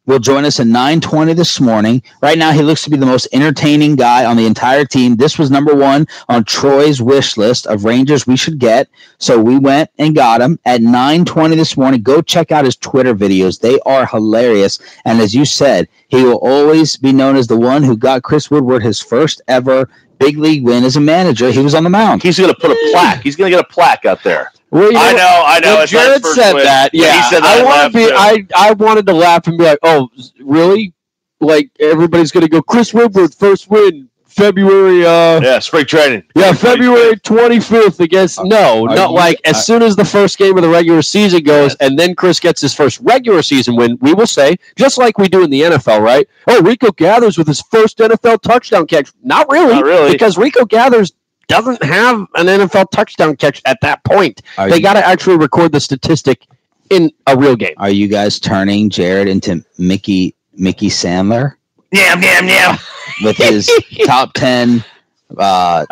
will join us at 9:20 this morning. Right now, he looks to be the most entertaining guy on the entire team. This was number 1 on Troy's wish list of Rangers we should get. So we went and got him at 9:20 this morning. Go check out his Twitter videos. They are hilarious. And as you said, he will always be known as the one who got Chris Woodward his first ever big league win as a manager. He was on the mound. He's going to put a plaque. He's going to get a plaque out there. Well, I know. When Jared said that, he said that. I wanted to laugh and be like, "Oh, really? Like everybody's going to go Chris Woodward first win February? Spring training. Yeah, February 25th against as soon as the first game of the regular season goes, and then Chris gets his first regular season win. We will say, just like we do in the NFL, right? Oh, Rico Gathers with his first NFL touchdown catch. Not really, because Rico Gathers doesn't have an NFL touchdown catch at that point. They got to actually record the statistic in a real game. Are you guys turning Jared into Mickey Sandler? Yeah. With his top 10 No,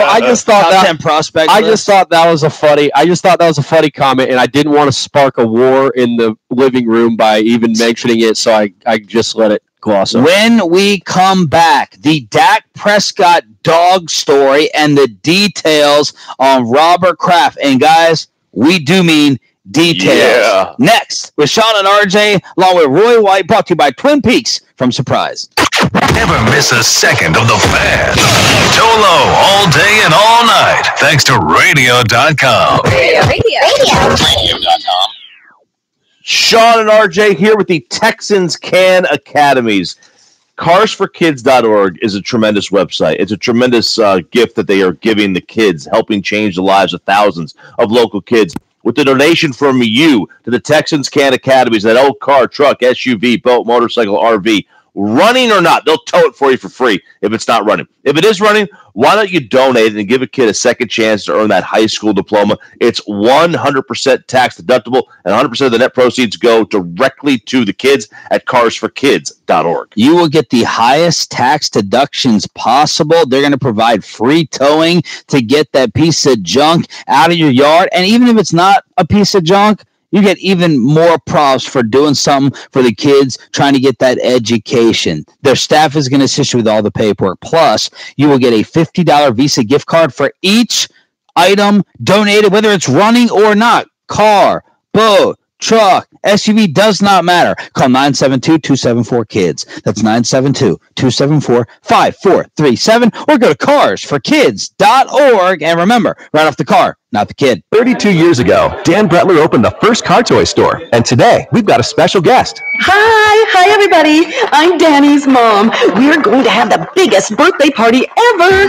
I just thought top 10 prospect I list. just thought that was a funny comment, and I didn't want to spark a war in the living room by even mentioning it, so I just let it Awesome. When we come back, the Dak Prescott dog story and the details on Robert Kraft. And guys, we do mean details. Yeah. Next, with Sean and RJ, along with Roy White, brought to you by Twin Peaks from Surprise. Never miss a second of the Fan. Tolo all day and all night. Thanks to radio.com. Radio.com. Sean and RJ here with the Texans Can Academies. Carsforkids.org is a tremendous website. It's a tremendous gift that they are giving the kids, helping change the lives of thousands of local kids. With the donation from you to the Texans Can Academies, that old car, truck, SUV, boat, motorcycle, RV, running or not, they'll tow it for you for free if it's not running. If it is running, why don't you donate it and give a kid a second chance to earn that high school diploma? It's 100% tax deductible, and 100% of the net proceeds go directly to the kids at carsforkids.org. You will get the highest tax deductions possible. They're going to provide free towing to get that piece of junk out of your yard. And even if it's not a piece of junk, you get even more props for doing something for the kids trying to get that education. Their staff is going to assist you with all the paperwork. Plus, you will get a $50 Visa gift card for each item donated, whether it's running or not. Car, boat, truck, SUV, does not matter. Call 972-274-KIDS. That's 972-274-5437. Or go to carsforkids.org. And remember, right off the car, not the kid. 32 years ago, Dan Bretler opened the first car toy store. And today, we've got a special guest. Hi, everybody. I'm Danny's mom. We're going to have the biggest birthday party ever.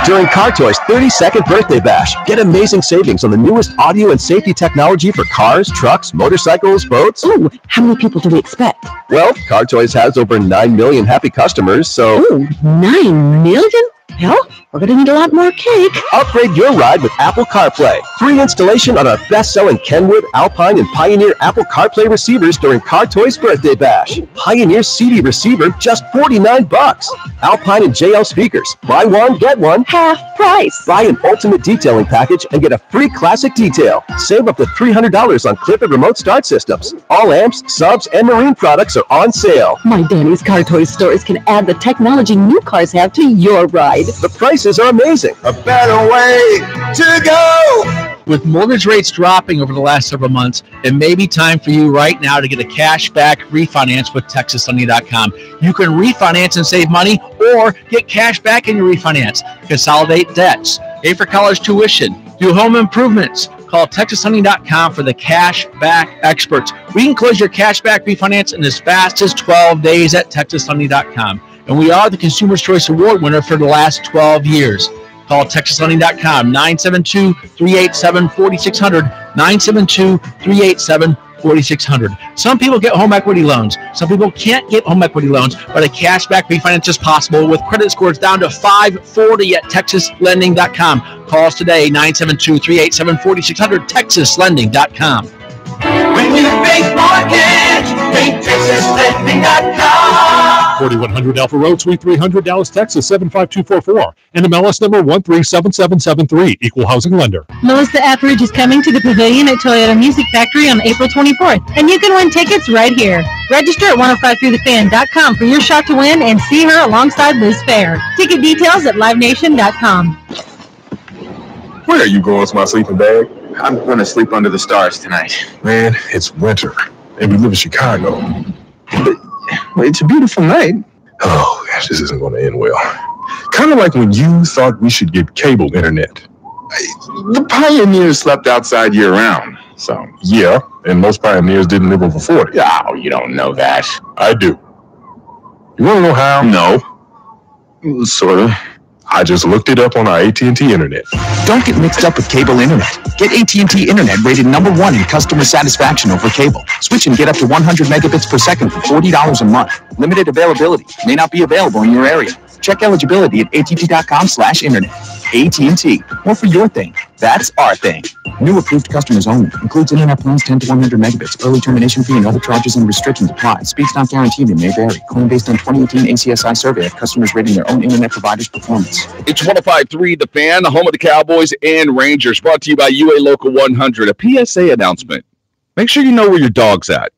During Car Toy's 32nd birthday bash, get amazing savings on the newest audio and safety technology for cars, trucks, motorcycles, boats. Ooh, how many people do we expect? Well, Car Toys has over 9 million happy customers, so... Ooh, 9 million? Well, we're going to need a lot more cake. Upgrade your ride with Apple CarPlay. Free installation on our best-selling Kenwood, Alpine, and Pioneer Apple CarPlay receivers during Car Toys birthday bash. Pioneer CD receiver, just $49. Alpine and JL speakers. Buy one, get one. Half price. Buy an ultimate detailing package and get a free classic detail. Save up to $300 on clip and remote start systems. All amps, subs, and marine products are on sale. My Danny's Car Toys stores can add the technology new cars have to your ride. The prices are amazing. A better way to go. With mortgage rates dropping over the last several months, it may be time for you right now to get a cash back refinance with TexasLending.com. You can refinance and save money or get cash back in your refinance. Consolidate debts, pay for college tuition, do home improvements. Call TexasLending.com for the cash back experts. We can close your cash back refinance in as fast as 12 days at TexasLending.com. And we are the Consumer's Choice Award winner for the last 12 years. Call TexasLending.com, 972-387-4600, 972-387-4600. Some people get home equity loans. Some people can't get home equity loans, but a cashback refinance is possible with credit scores down to 540 at TexasLending.com. Call us today, 972-387-4600, TexasLending.com. When you think mortgage, think TexasLending.com. 4100 Alpha Road, Suite 300, Dallas, Texas, 75244. And MLS number 137773, Equal Housing Lender. Melissa Etheridge is coming to the Pavilion at Toyota Music Factory on April 24th, and you can win tickets right here. Register at 1053thefan.com for your shot to win and see her alongside Liz Fair. Ticket details at livenation.com. Where are you going with my sleeping bag? I'm going to sleep under the stars tonight. Man, it's winter, and we live in Chicago. But it's a beautiful night. Oh, gosh, this isn't going to end well. Kind of like when you thought we should get cable internet. The pioneers slept outside year-round. So, yeah, and most pioneers didn't live over 40. Oh, you don't know that. I do. You want to know how? No. Sort of. I just looked it up on our AT&T internet. Don't get mixed up with cable internet. Get AT&T internet rated #1 in customer satisfaction over cable. Switch and get up to 100 megabits per second for $40 a month. Limited availability. May not be available in your area. Check eligibility at att.com/internet. AT&T. More for your thing. That's our thing. New approved customers only. Includes internet plans 10 to 100 megabits. Early termination fee and other charges and restrictions apply. Speeds not guaranteed and may vary. Claim based on 2018 ACSI survey of customers rating their own internet provider's performance. It's 105.3 The Fan, the home of the Cowboys and Rangers. Brought to you by UA Local 100. A PSA announcement. Make sure you know where your dog's at.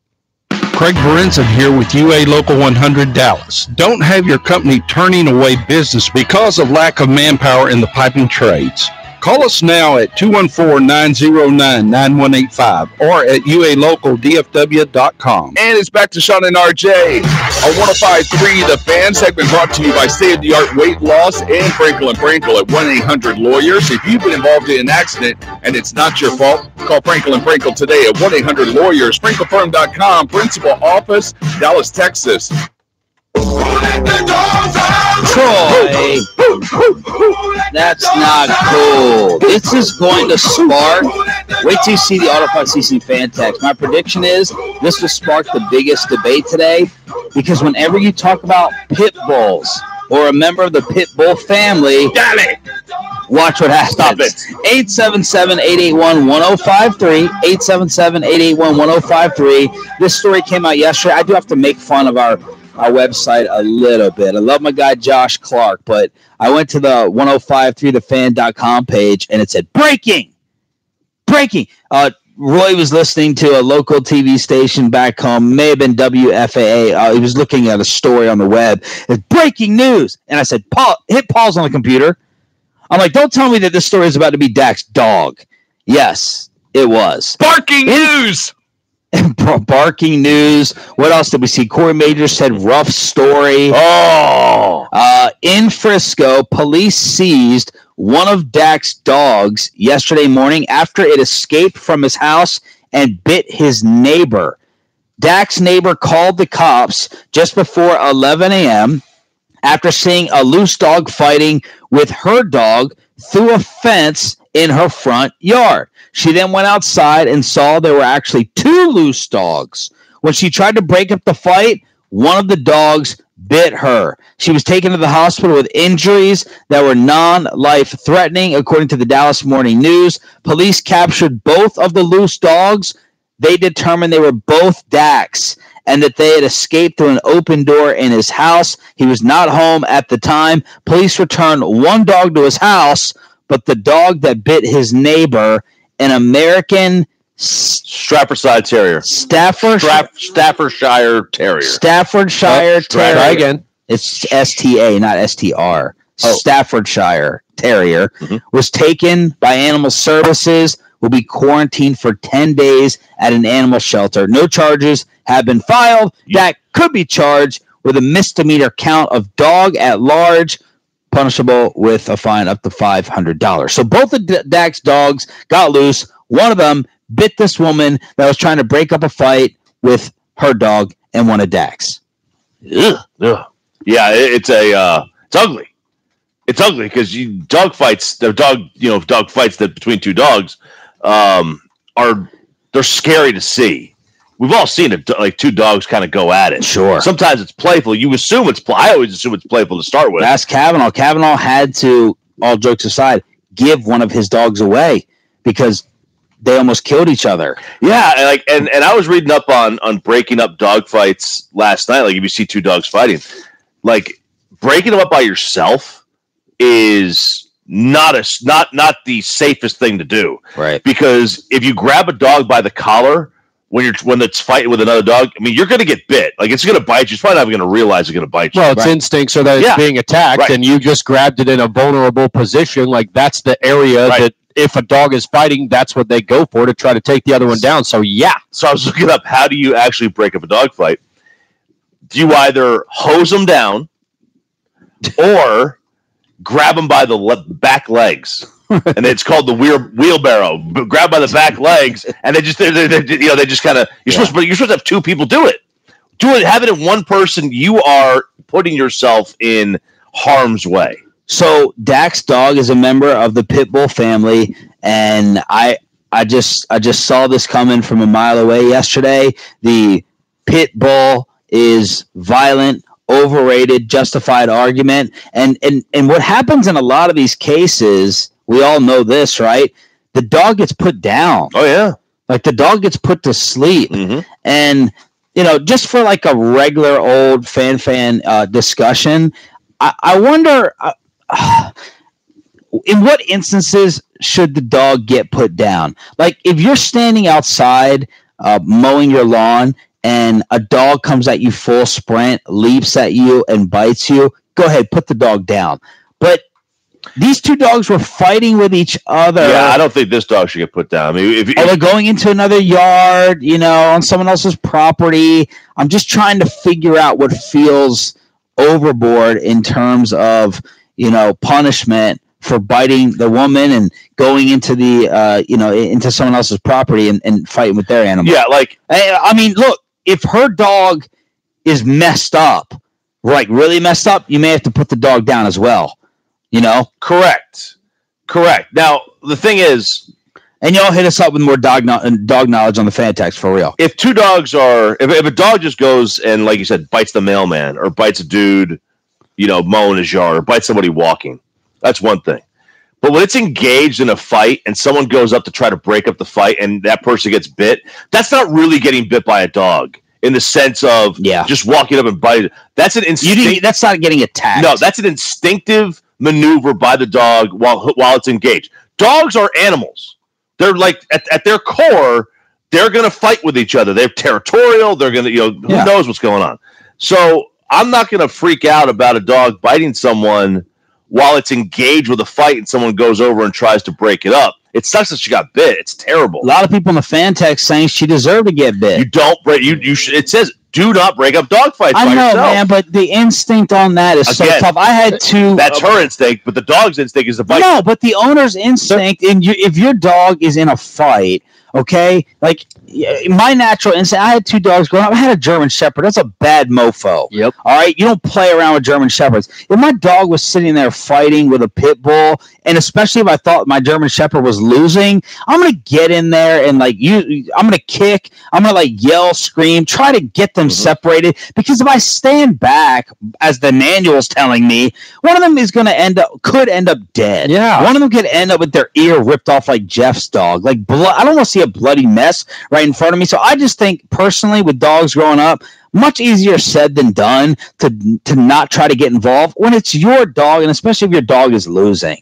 Craig Berenson here with UA Local 100 Dallas. Don't have your company turning away business because of lack of manpower in the piping trades. Call us now at 214-909-9185 or at ualocaldfw.com. And it's back to Sean and RJ on 105.3 The Fan, segment brought to you by state-of-the-art weight loss and Frankel & Frankel at 1-800-LAWYERS. If you've been involved in an accident and it's not your fault, call Frankel & Frankel today at 1-800-LAWYERS. FrankelFirm.com, principal office, Dallas, Texas. Troy, that's not cool. This is going to spark. Wait till you see the Autopilot CC fan text. My prediction is this will spark the biggest debate today, because whenever you talk about pit bulls or a member of the pit bull family, watch what happens. Stop it. 877-881-1053. 877-881-1053. This story came out yesterday. I do have to make fun of our website a little bit. I love my guy Josh Clark, but I went to the 1053thefan.com page and it said breaking. Roy was listening to a local TV station back home, may have been WFAA. He was looking at a story on the web. It's breaking news. And I said, hit pause on the computer. I'm like, don't tell me that this story is about to be Dak's dog. Yes, it was. Barking news. Barking news. What else did we see? Corey Major said rough story. In Frisco, police seized one of Dak's dogs yesterday morning after it escaped from his house and bit his neighbor. Dak's neighbor called the cops just before 11 a.m. after seeing a loose dog fighting with her dog through a fence in her front yard. She then went outside and saw there were actually two loose dogs. When she tried to break up the fight, one of the dogs bit her. She was taken to the hospital with injuries that were non-life threatening, according to the Dallas Morning News. Police captured both of the loose dogs. They determined they were both Dak's and that they had escaped through an open door in his house. He was not home at the time. Police returned one dog to his house, but the dog that bit his neighbor, an American Staffordshire Terrier. Staffordshire Terrier. Staffordshire Terrier. Try again. It's STA, not STR. Staffordshire Terrier was taken by Animal Services, will be quarantined for 10 days at an animal shelter. No charges have been filed. Dak could be charged with a misdemeanor count of dog at large, punishable with a fine up to $500. So both of Dak's dogs got loose. One of them bit this woman that was trying to break up a fight with her dog and one of Dak's. Yeah, it's ugly. It's ugly because dog fights that between two dogs they're scary to see. We've all seen it, like two dogs kind of go at it. Sure. Sometimes it's playful. You assume I always assume it's playful to start with. Ask Kavanaugh. Kavanaugh had to, all jokes aside, give one of his dogs away because they almost killed each other. Yeah, and I was reading up on breaking up dog fights last night. Like if you see two dogs fighting, like breaking them up by yourself is not the safest thing to do. Right. Because if you grab a dog by the collar when it's fighting with another dog, I mean, you're going to get bit. Like it's going to bite you. It's probably not going to realize it's going to bite you. Well, it's instincts or that it's being attacked, and you just grabbed it in a vulnerable position. Like that's the area that if a dog is fighting, that's what they go for to try to take the other one down. So yeah. So I was looking up, how do you actually break up a dog fight? Do you either hose them down or grab them by the back legs? And it's called the wheelbarrow. Grab by the back legs, and they just kind of. You're supposed to have two people do it. Have it in one person. You are putting yourself in harm's way. So Dak's dog is a member of the pit bull family, and I just saw this coming from a mile away yesterday. The pit bull is violent, overrated, justified argument, and what happens in a lot of these cases. We all know this, right? The dog gets put down. Oh, yeah. Like the dog gets put to sleep. Mm-hmm. And, just for like a regular old fan discussion, I wonder in what instances should the dog get put down? Like if you're standing outside mowing your lawn and a dog comes at you full sprint, leaps at you, and bites you, go ahead, put the dog down. But these two dogs were fighting with each other. Yeah, I don't think this dog should get put down. I mean, they're going into another yard, on someone else's property. I'm just trying to figure out what feels overboard in terms of, punishment for biting the woman and going into the, into someone else's property and fighting with their animal. Yeah, I mean, look, if her dog is messed up, really messed up, you may have to put the dog down as well. Correct. Now, the thing is, and y'all hit us up with more dog knowledge on the fan text for real. If two dogs if a dog just goes and, like you said, bites the mailman or bites a dude, mowing his yard or bites somebody walking, that's one thing. But when it's engaged in a fight and someone goes up to try to break up the fight and that person gets bit, that's not really getting bit by a dog. In the sense of just walking up and biting. That's an instinct. That's not getting attacked. No, that's an instinctive maneuver by the dog while it's engaged. Dogs are animals. They're like at their core, they're going to fight with each other. They're territorial. They're going to, who knows what's going on. So I'm not going to freak out about a dog biting someone while it's engaged with a fight and someone goes over and tries to break it up. It sucks that she got bit. It's terrible. A lot of people in the fan text saying she deserved to get bit. You don't break. You should. It says do not break up dog fights. I by know, yourself. man, but the instinct on that is so tough. I had two. That's her instinct, but the dog's instinct is to bite. No, but the owner's instinct, if your dog is in a fight, okay, like my natural instinct. I had two dogs growing up. I had a German Shepherd. That's a bad mofo. Yep. All right, you don't play around with German Shepherds. If my dog was sitting there fighting with a pit bull, and especially if I thought my German Shepherd was losing, I'm gonna get in there and I'm gonna kick. I'm gonna yell, scream, try to get them separated. Because if I stand back, as the manual's telling me, one of them could end up dead. Yeah. One of them could end up with their ear ripped off like Jeff's dog. Like blood. I don't want to see a bloody mess right in front of me. So I just think personally with dogs growing up, much easier said than done to not try to get involved when it's your dog, and especially if your dog is losing.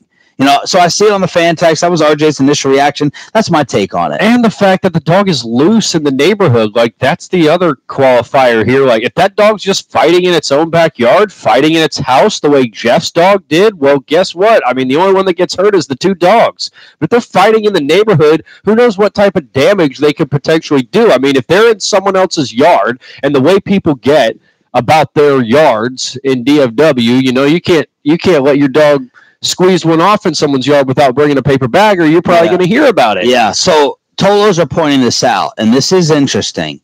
So I see it on the fan text. That was RJ's initial reaction. That's my take on it. And the fact that the dog is loose in the neighborhood, that's the other qualifier here. If that dog's just fighting in its own backyard, fighting in its house the way Jeff's dog did, well, guess what? I mean, the only one that gets hurt is the two dogs. But if they're fighting in the neighborhood, who knows what type of damage they could potentially do? I mean, if they're in someone else's yard, and the way people get about their yards in DFW, you can't let your dog squeeze one off in someone's yard without bringing a paper bag, or you're probably going to hear about it. Yeah, so Tolos are pointing this out, and this is interesting.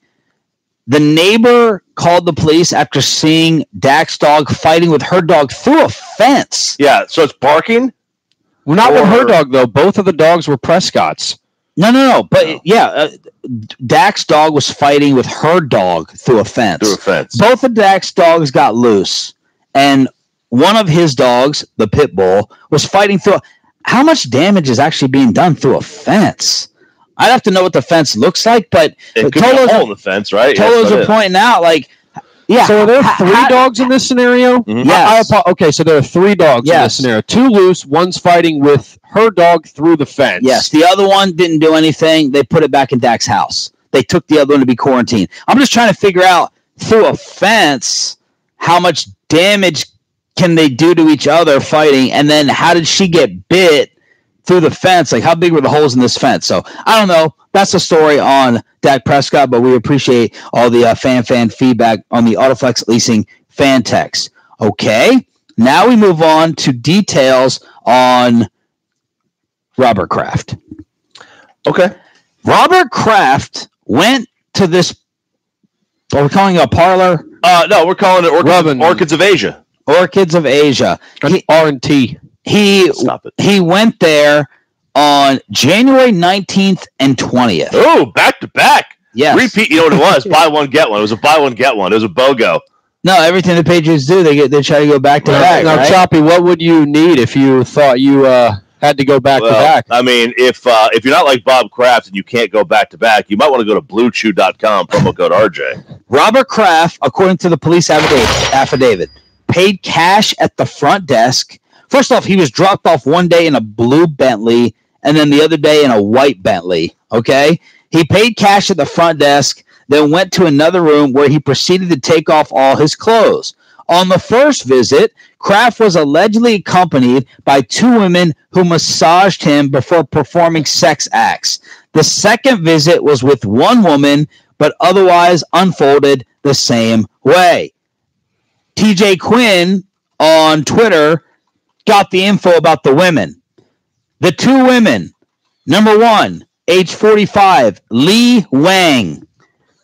The neighbor called the police after seeing Dak's dog fighting with her dog through a fence. Yeah, so it's barking? Well, not with her dog, though. Both of the dogs were Prescott's. No. But, Dak's dog was fighting with her dog through a fence. Both of Dak's dogs got loose, and one of his dogs, the pit bull, was fighting through. How much damage is actually being done through a fence? I'd have to know what the fence looks like, but it could be a hole in the fence, right? Tolos are pointing out, So are there three dogs in this scenario? Mm-hmm. Yes. Okay, so there are three dogs in this scenario. Two loose, one's fighting with her dog through the fence. Yes, the other one didn't do anything. They put it back in Dak's house. They took the other one to be quarantined. I'm just trying to figure out, through a fence, how much damage can they do to each other fighting, and then how did she get bit through the fence? How big were the holes in this fence? So I don't know. That's the story on Dak Prescott, but we appreciate all the fan feedback on the Autoflex Leasing fan text. Okay, now we move on to details on Robert Kraft. Okay. Robert Kraft went to this, are we calling it a parlor? No, we're calling it Orchids of Asia. Orchids of Asia. R&T. He went there on January 19th and 20th. Oh, back to back. Yes. Repeat. You know what it was? Buy one, get one. It was a buy one, get one. It was a BOGO. No, everything the Patriots do, they try to go back to back. Now, right? Choppy, what would you need if you thought you had to go back to back? I mean, if you're not like Bob Kraft and you can't go back to back, you might want to go to BlueChew.com, promo code RJ. Robert Kraft, according to the police affidavit, paid cash at the front desk. First off, he was dropped off one day in a blue Bentley and then the other day in a white Bentley. Okay? He paid cash at the front desk. then went to another room where he proceeded to take off all his clothes. On the first visit, Kraft was allegedly accompanied by 2 women who massaged him before performing sex acts. The second visit was with 1 woman, but otherwise unfolded the same way. TJ Quinn on Twitter got the info about the women. The 2 women, number 1, age 45, Lee Wang,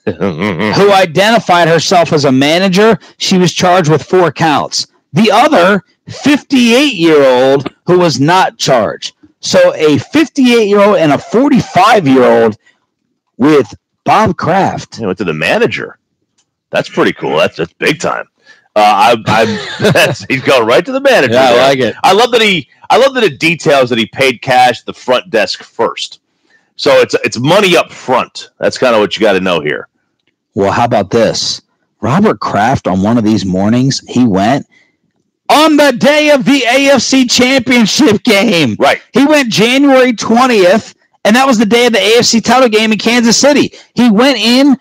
who identified herself as a manager. She was charged with 4 counts. The other, 58-year-old, who was not charged. So a 58-year-old and a 45-year-old with Bob Kraft. He went to the manager. That's pretty cool. That's big time. He's going right to the manager. Yeah, I like it. I love that it details that he paid cash at the front desk first. So it's money up front. That's kind of what you got to know here. Well, how about this? Robert Kraft, on one of these mornings, he went on the day of the AFC Championship game. Right. He went January 20th, and that was the day of the AFC title game in Kansas City. He went in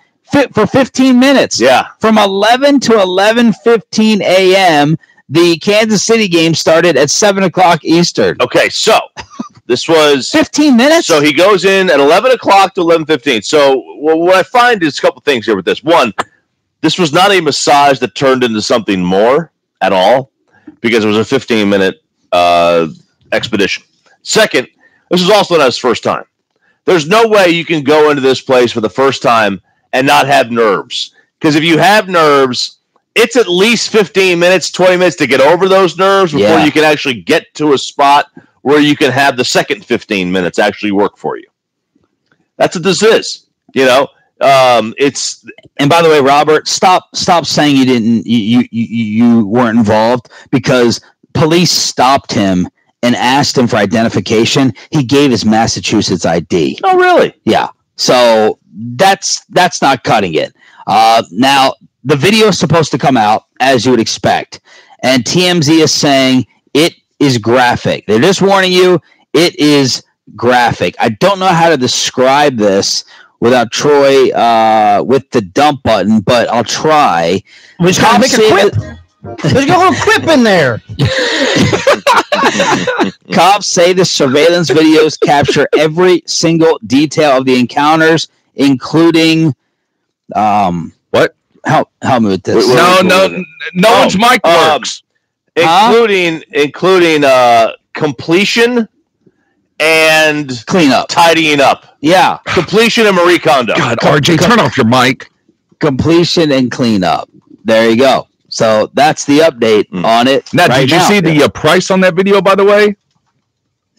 for 15 minutes. Yeah. From 11 to 11:15 a.m., the Kansas City game started at 7 o'clock Eastern. Okay, so this was 15 minutes. So he goes in at 11 o'clock to 11:15. So what I find is a couple things here with this. One, this was not a massage that turned into something more at all because it was a 15-minute expedition. Second, this was also not his first time. There's no way you can go into this place for the first time and not have nerves. Because if you have nerves, it's at least 15 minutes, 20 minutes to get over those nerves before you can actually get to a spot where you can have the second 15 minutes actually work for you. That's what this is. You know, it's. And by the way, Robert, stop saying you weren't involved, because police stopped him and asked him for identification. He gave his Massachusetts ID. Oh, really? Yeah. So that's not cutting it. Now, the video is supposed to come out, as you would expect, and TMZ is saying it is graphic. They're just warning you, it is graphic. I don't know how to describe this without Troy with the dump button, but I'll try. We just gotta make a quip. There's a little quip in there. Cops say the surveillance videos capture every single detail of the encounters, including what? Help me with this. No one's mic works. Including completion and cleanup, tidying up. Yeah, completion and Marie Kondo. God, RJ, turn off your mic. Completion and cleanup. There you go. So that's the update on it. Now, did you see the price on that video, by the way?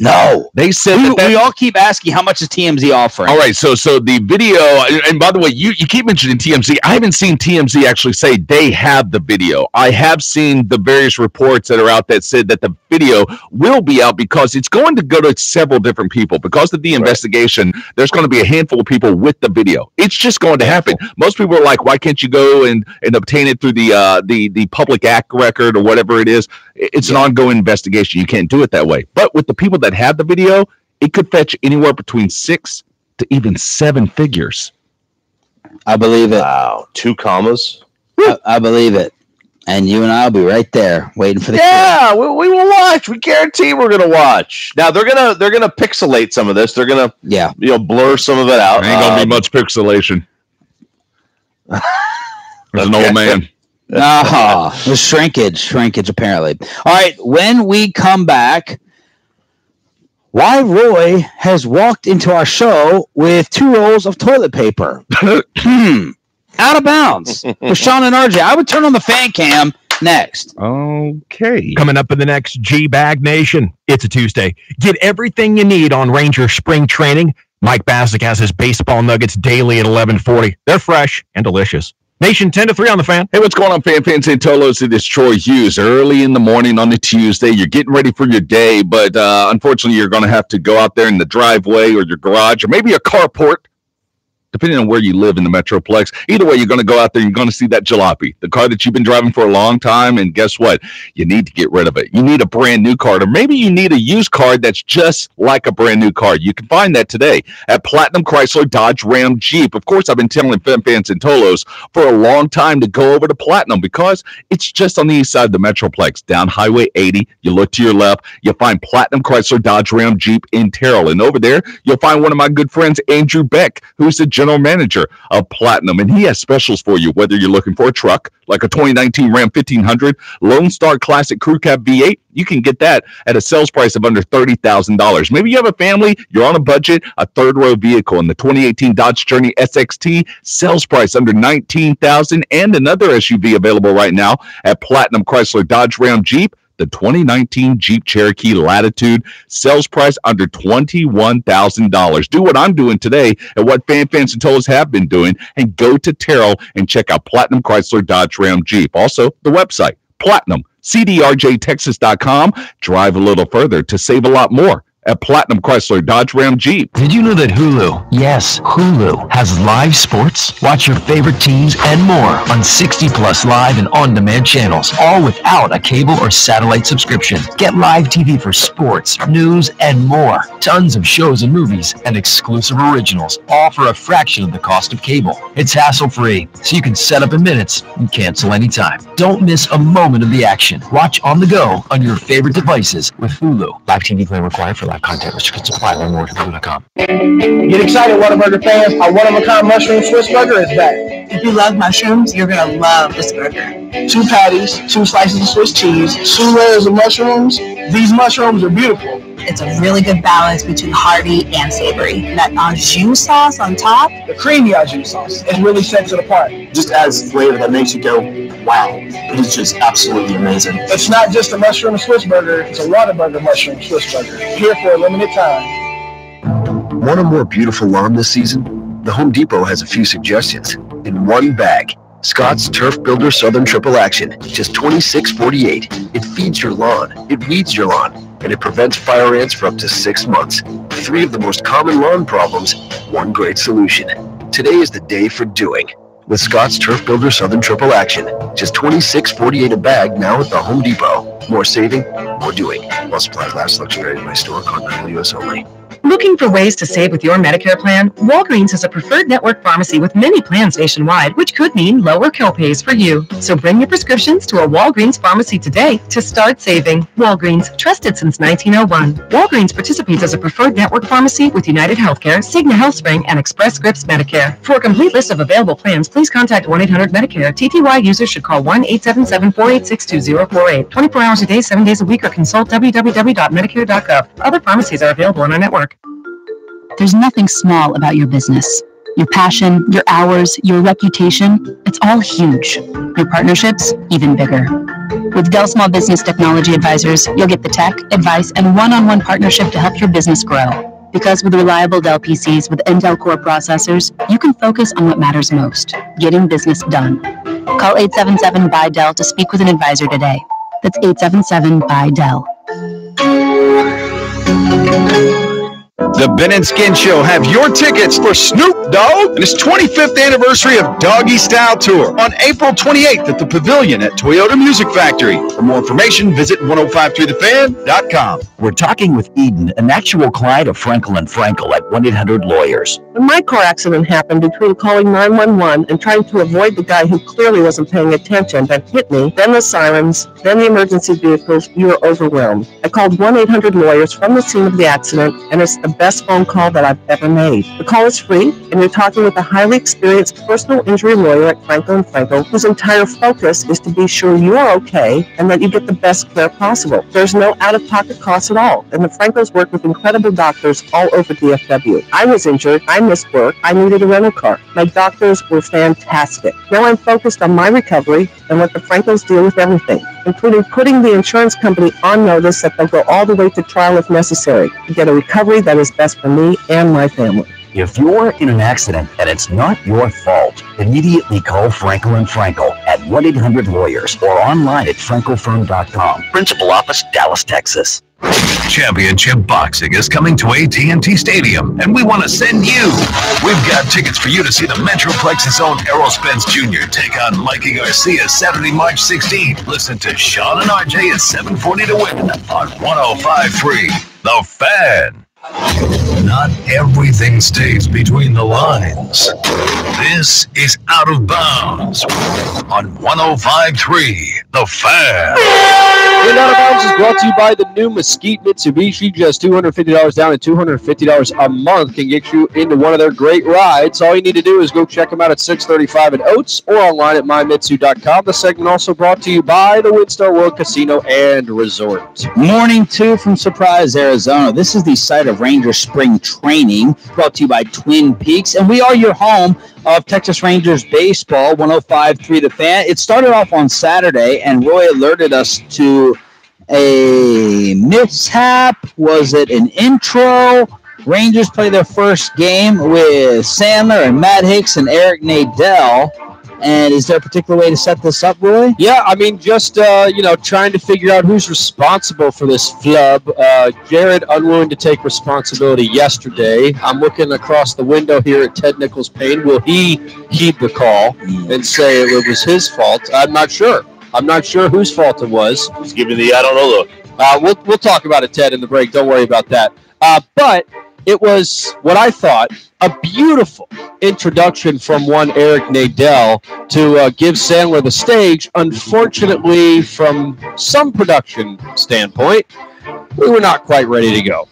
No. They said we all keep asking, how much is TMZ offering? All right, so the video, and by the way, you keep mentioning TMZ. I haven't seen TMZ actually say they have the video. I have seen the various reports that are out that said that the video will be out because it's going to go to several different people. Because of the investigation, there's going to be a handful of people with the video. It's just going to happen. Most people are like, why can't you go and obtain it through the public act record or whatever it is? It's an ongoing investigation. You can't do it that way. But with the people that have the video, it could fetch anywhere between 6 to even 7 figures. I believe it. Wow, 2 commas. I believe it. And you and I will be right there waiting for the we will watch. We guarantee we're gonna watch. Now they're gonna pixelate some of this. They're gonna blur some of it out. There ain't gonna be much pixelation. There's an old man. The shrinkage apparently. All right, when we come back, why Roy has walked into our show with 2 rolls of toilet paper. Out of bounds. For Sean and RJ. I would turn on the fan cam next. Okay. Coming up in the next G-Bag Nation, it's a Tuesday. Get everything you need on Ranger Spring Training. Mike Bassick has his baseball nuggets daily at 11:40. They're fresh and delicious. Nation 10 to 3 on the fan. Hey, what's going on, fans and Tolos? It is Troy Hughes. Early in the morning on a Tuesday, you're getting ready for your day, but unfortunately, you're going to have to go out there in the driveway or your garage or maybe a carport depending on where you live in the Metroplex. Either way, you're going to go out there, you're going to see that jalopy, the car that you've been driving for a long time, and guess what? You need to get rid of it. You need a brand new car, or maybe you need a used car that's just like a brand new car. You can find that today at Platinum Chrysler Dodge Ram Jeep. Of course, I've been telling fans and Tolos for a long time to go over to Platinum because it's just on the east side of the Metroplex. Down Highway 80, you look to your left, you'll find Platinum Chrysler Dodge Ram Jeep in Terrell. And over there, you'll find one of my good friends, Andrew Beck, who's the general manager of Platinum. And he has specials for you, whether you're looking for a truck, like a 2019 Ram 1500, Lone Star Classic Crew Cab V8, you can get that at a sales price of under $30,000. Maybe you have a family, you're on a budget, a third row vehicle in the 2018 Dodge Journey SXT, sales price under $19,000, and another SUV available right now at Platinum Chrysler Dodge Ram Jeep, the 2019 Jeep Cherokee Latitude, sales price under $21,000. Do what I'm doing today and what fans and Tolos have been doing, and go to Terrell and check out Platinum Chrysler Dodge Ram Jeep. Also, the website, PlatinumCDRJTexas.com. Drive a little further to save a lot more at Platinum Chrysler Dodge Ram Jeep. Did you know that Hulu, yes, Hulu, has live sports? Watch your favorite teams and more on 60-plus live and on-demand channels, all without a cable or satellite subscription. Get live TV for sports, news, and more. Tons of shows and movies and exclusive originals, all for a fraction of the cost of cable. It's hassle-free, so you can set up in minutes and cancel anytime. Don't miss a moment of the action. Watch on the go on your favorite devices with Hulu. Live TV plan required for live content. Restrictions apply. Learn more at Hulu.com. Get excited, Whataburger fans. Our one-of-a-kind mushroom Swiss burger is back. If you love mushrooms, you're going to love this burger. 2 patties, 2 slices of Swiss cheese, 2 layers of mushrooms. These mushrooms are beautiful. It's a really good balance between hearty and savory. That au jus sauce on top. The creamy au jus sauce. It really sets it apart. Just adds flavor that makes you go, wow. It is just absolutely amazing. It's not just a mushroom Swiss burger. It's a Whataburger mushroom Swiss burger. Here for a limited time. Want a more beautiful lawn this season? The Home Depot has a few suggestions. In one bag, Scott's Turf Builder Southern Triple Action, just $26.48. It feeds your lawn, it weeds your lawn, and it prevents fire ants for up to 6 months. 3 of the most common lawn problems, 1 great solution. Today is the day for doing. With Scott's Turf Builder Southern Triple Action, just $26.48 a bag now at the Home Depot. More saving, more doing. While supplies last, selection varies by store, continental U.S. only. Looking for ways to save with your Medicare plan? Walgreens is a preferred network pharmacy with many plans nationwide, which could mean lower copays for you. So bring your prescriptions to a Walgreens pharmacy today to start saving. Walgreens, trusted since 1901. Walgreens participates as a preferred network pharmacy with United Healthcare, Cigna HealthSpring, and Express Scripts Medicare. For a complete list of available plans, please contact 1-800-MEDICARE. TTY users should call 1-877-486-2048. 24 hours a day, 7 days a week, or consult www.medicare.gov. Other pharmacies are available on our network. There's nothing small about your business. Your passion, your hours, your reputation, it's all huge. Your partnerships, even bigger. With Dell Small Business Technology Advisors, you'll get the tech, advice, and one-on-one partnership to help your business grow. Because with reliable Dell PCs with Intel Core processors, you can focus on what matters most, getting business done. Call 877-BUY-DELL to speak with an advisor today. That's 877-BUY-DELL. The Ben and Skin Show have your tickets for Snoop Dogg and his 25th anniversary of Doggy Style Tour on April 28th at the Pavilion at Toyota Music Factory. For more information, visit 1053thefan.com. We're talking with Eden, an actual client of Frankel & Frankel at 1-800-LAWYERS. When my car accident happened, between calling 911 and trying to avoid the guy who clearly wasn't paying attention that hit me, then the sirens, then the emergency vehicles, you were overwhelmed. I called 1-800-LAWYERS from the scene of the accident, and it's the best phone call that I've ever made. The call is free, and you're talking with a highly experienced personal injury lawyer at Frankel & Frankel, whose entire focus is to be sure you're okay and that you get the best care possible. There's no out-of-pocket costs at all, and the Frankels work with incredible doctors all over DFW. I was injured, I missed work, I needed a rental car. My doctors were fantastic. Now I'm focused on my recovery and let the Frankels deal with everything, including putting the insurance company on notice that they'll go all the way to trial if necessary to get a recovery that is best for me and my family. If you're in an accident and it's not your fault, immediately call Frankel & Frankel at 1-800-LAWYERS or online at frankelfirm.com. Principal office, Dallas, Texas. Championship Boxing is coming to AT&T Stadium, and we want to send you. We've got tickets for you to see the Metroplex's own Errol Spence Jr. take on Mikey Garcia Saturday, March 16th. Listen to Sean and RJ at 7:40 to win on 105.3 The Fan. Not everything stays between the lines. This is Out of Bounds on 105.3 The Fan. And Out of Bounds is brought to you by the new Mesquite Mitsubishi. Just $250 down and $250 a month can get you into one of their great rides. All you need to do is go check them out at 635 at Oates or online at mymitsu.com. The segment also brought to you by the Windstar World Casino and Resort. Morning 2 from Surprise, Arizona. This is the site of Ranger Spring Training, brought to you by Twin Peaks. And we are your home of Texas Rangers baseball, 105.3 The Fan. It started off on Saturday, and Roy alerted us to a mishap. Was it an intro? Rangers play their first game with Sandler and Matt Hicks and Eric Nadel. And is there a particular way to set this up, Roy? Yeah, I mean, just, trying to figure out who's responsible for this flub. Jared, unwilling to take responsibility yesterday. I'm looking across the window here at Ted Nichols' Payne. Will he heed the call and say it was his fault? I'm not sure. I'm not sure whose fault it was. Just give me the I don't know look. We'll talk about it, Ted, in the break. Don't worry about that. But it was what I thought a beautiful introduction from one Eric Nadel to give Sandler the stage. Unfortunately, from some production standpoint, we were not quite ready to go.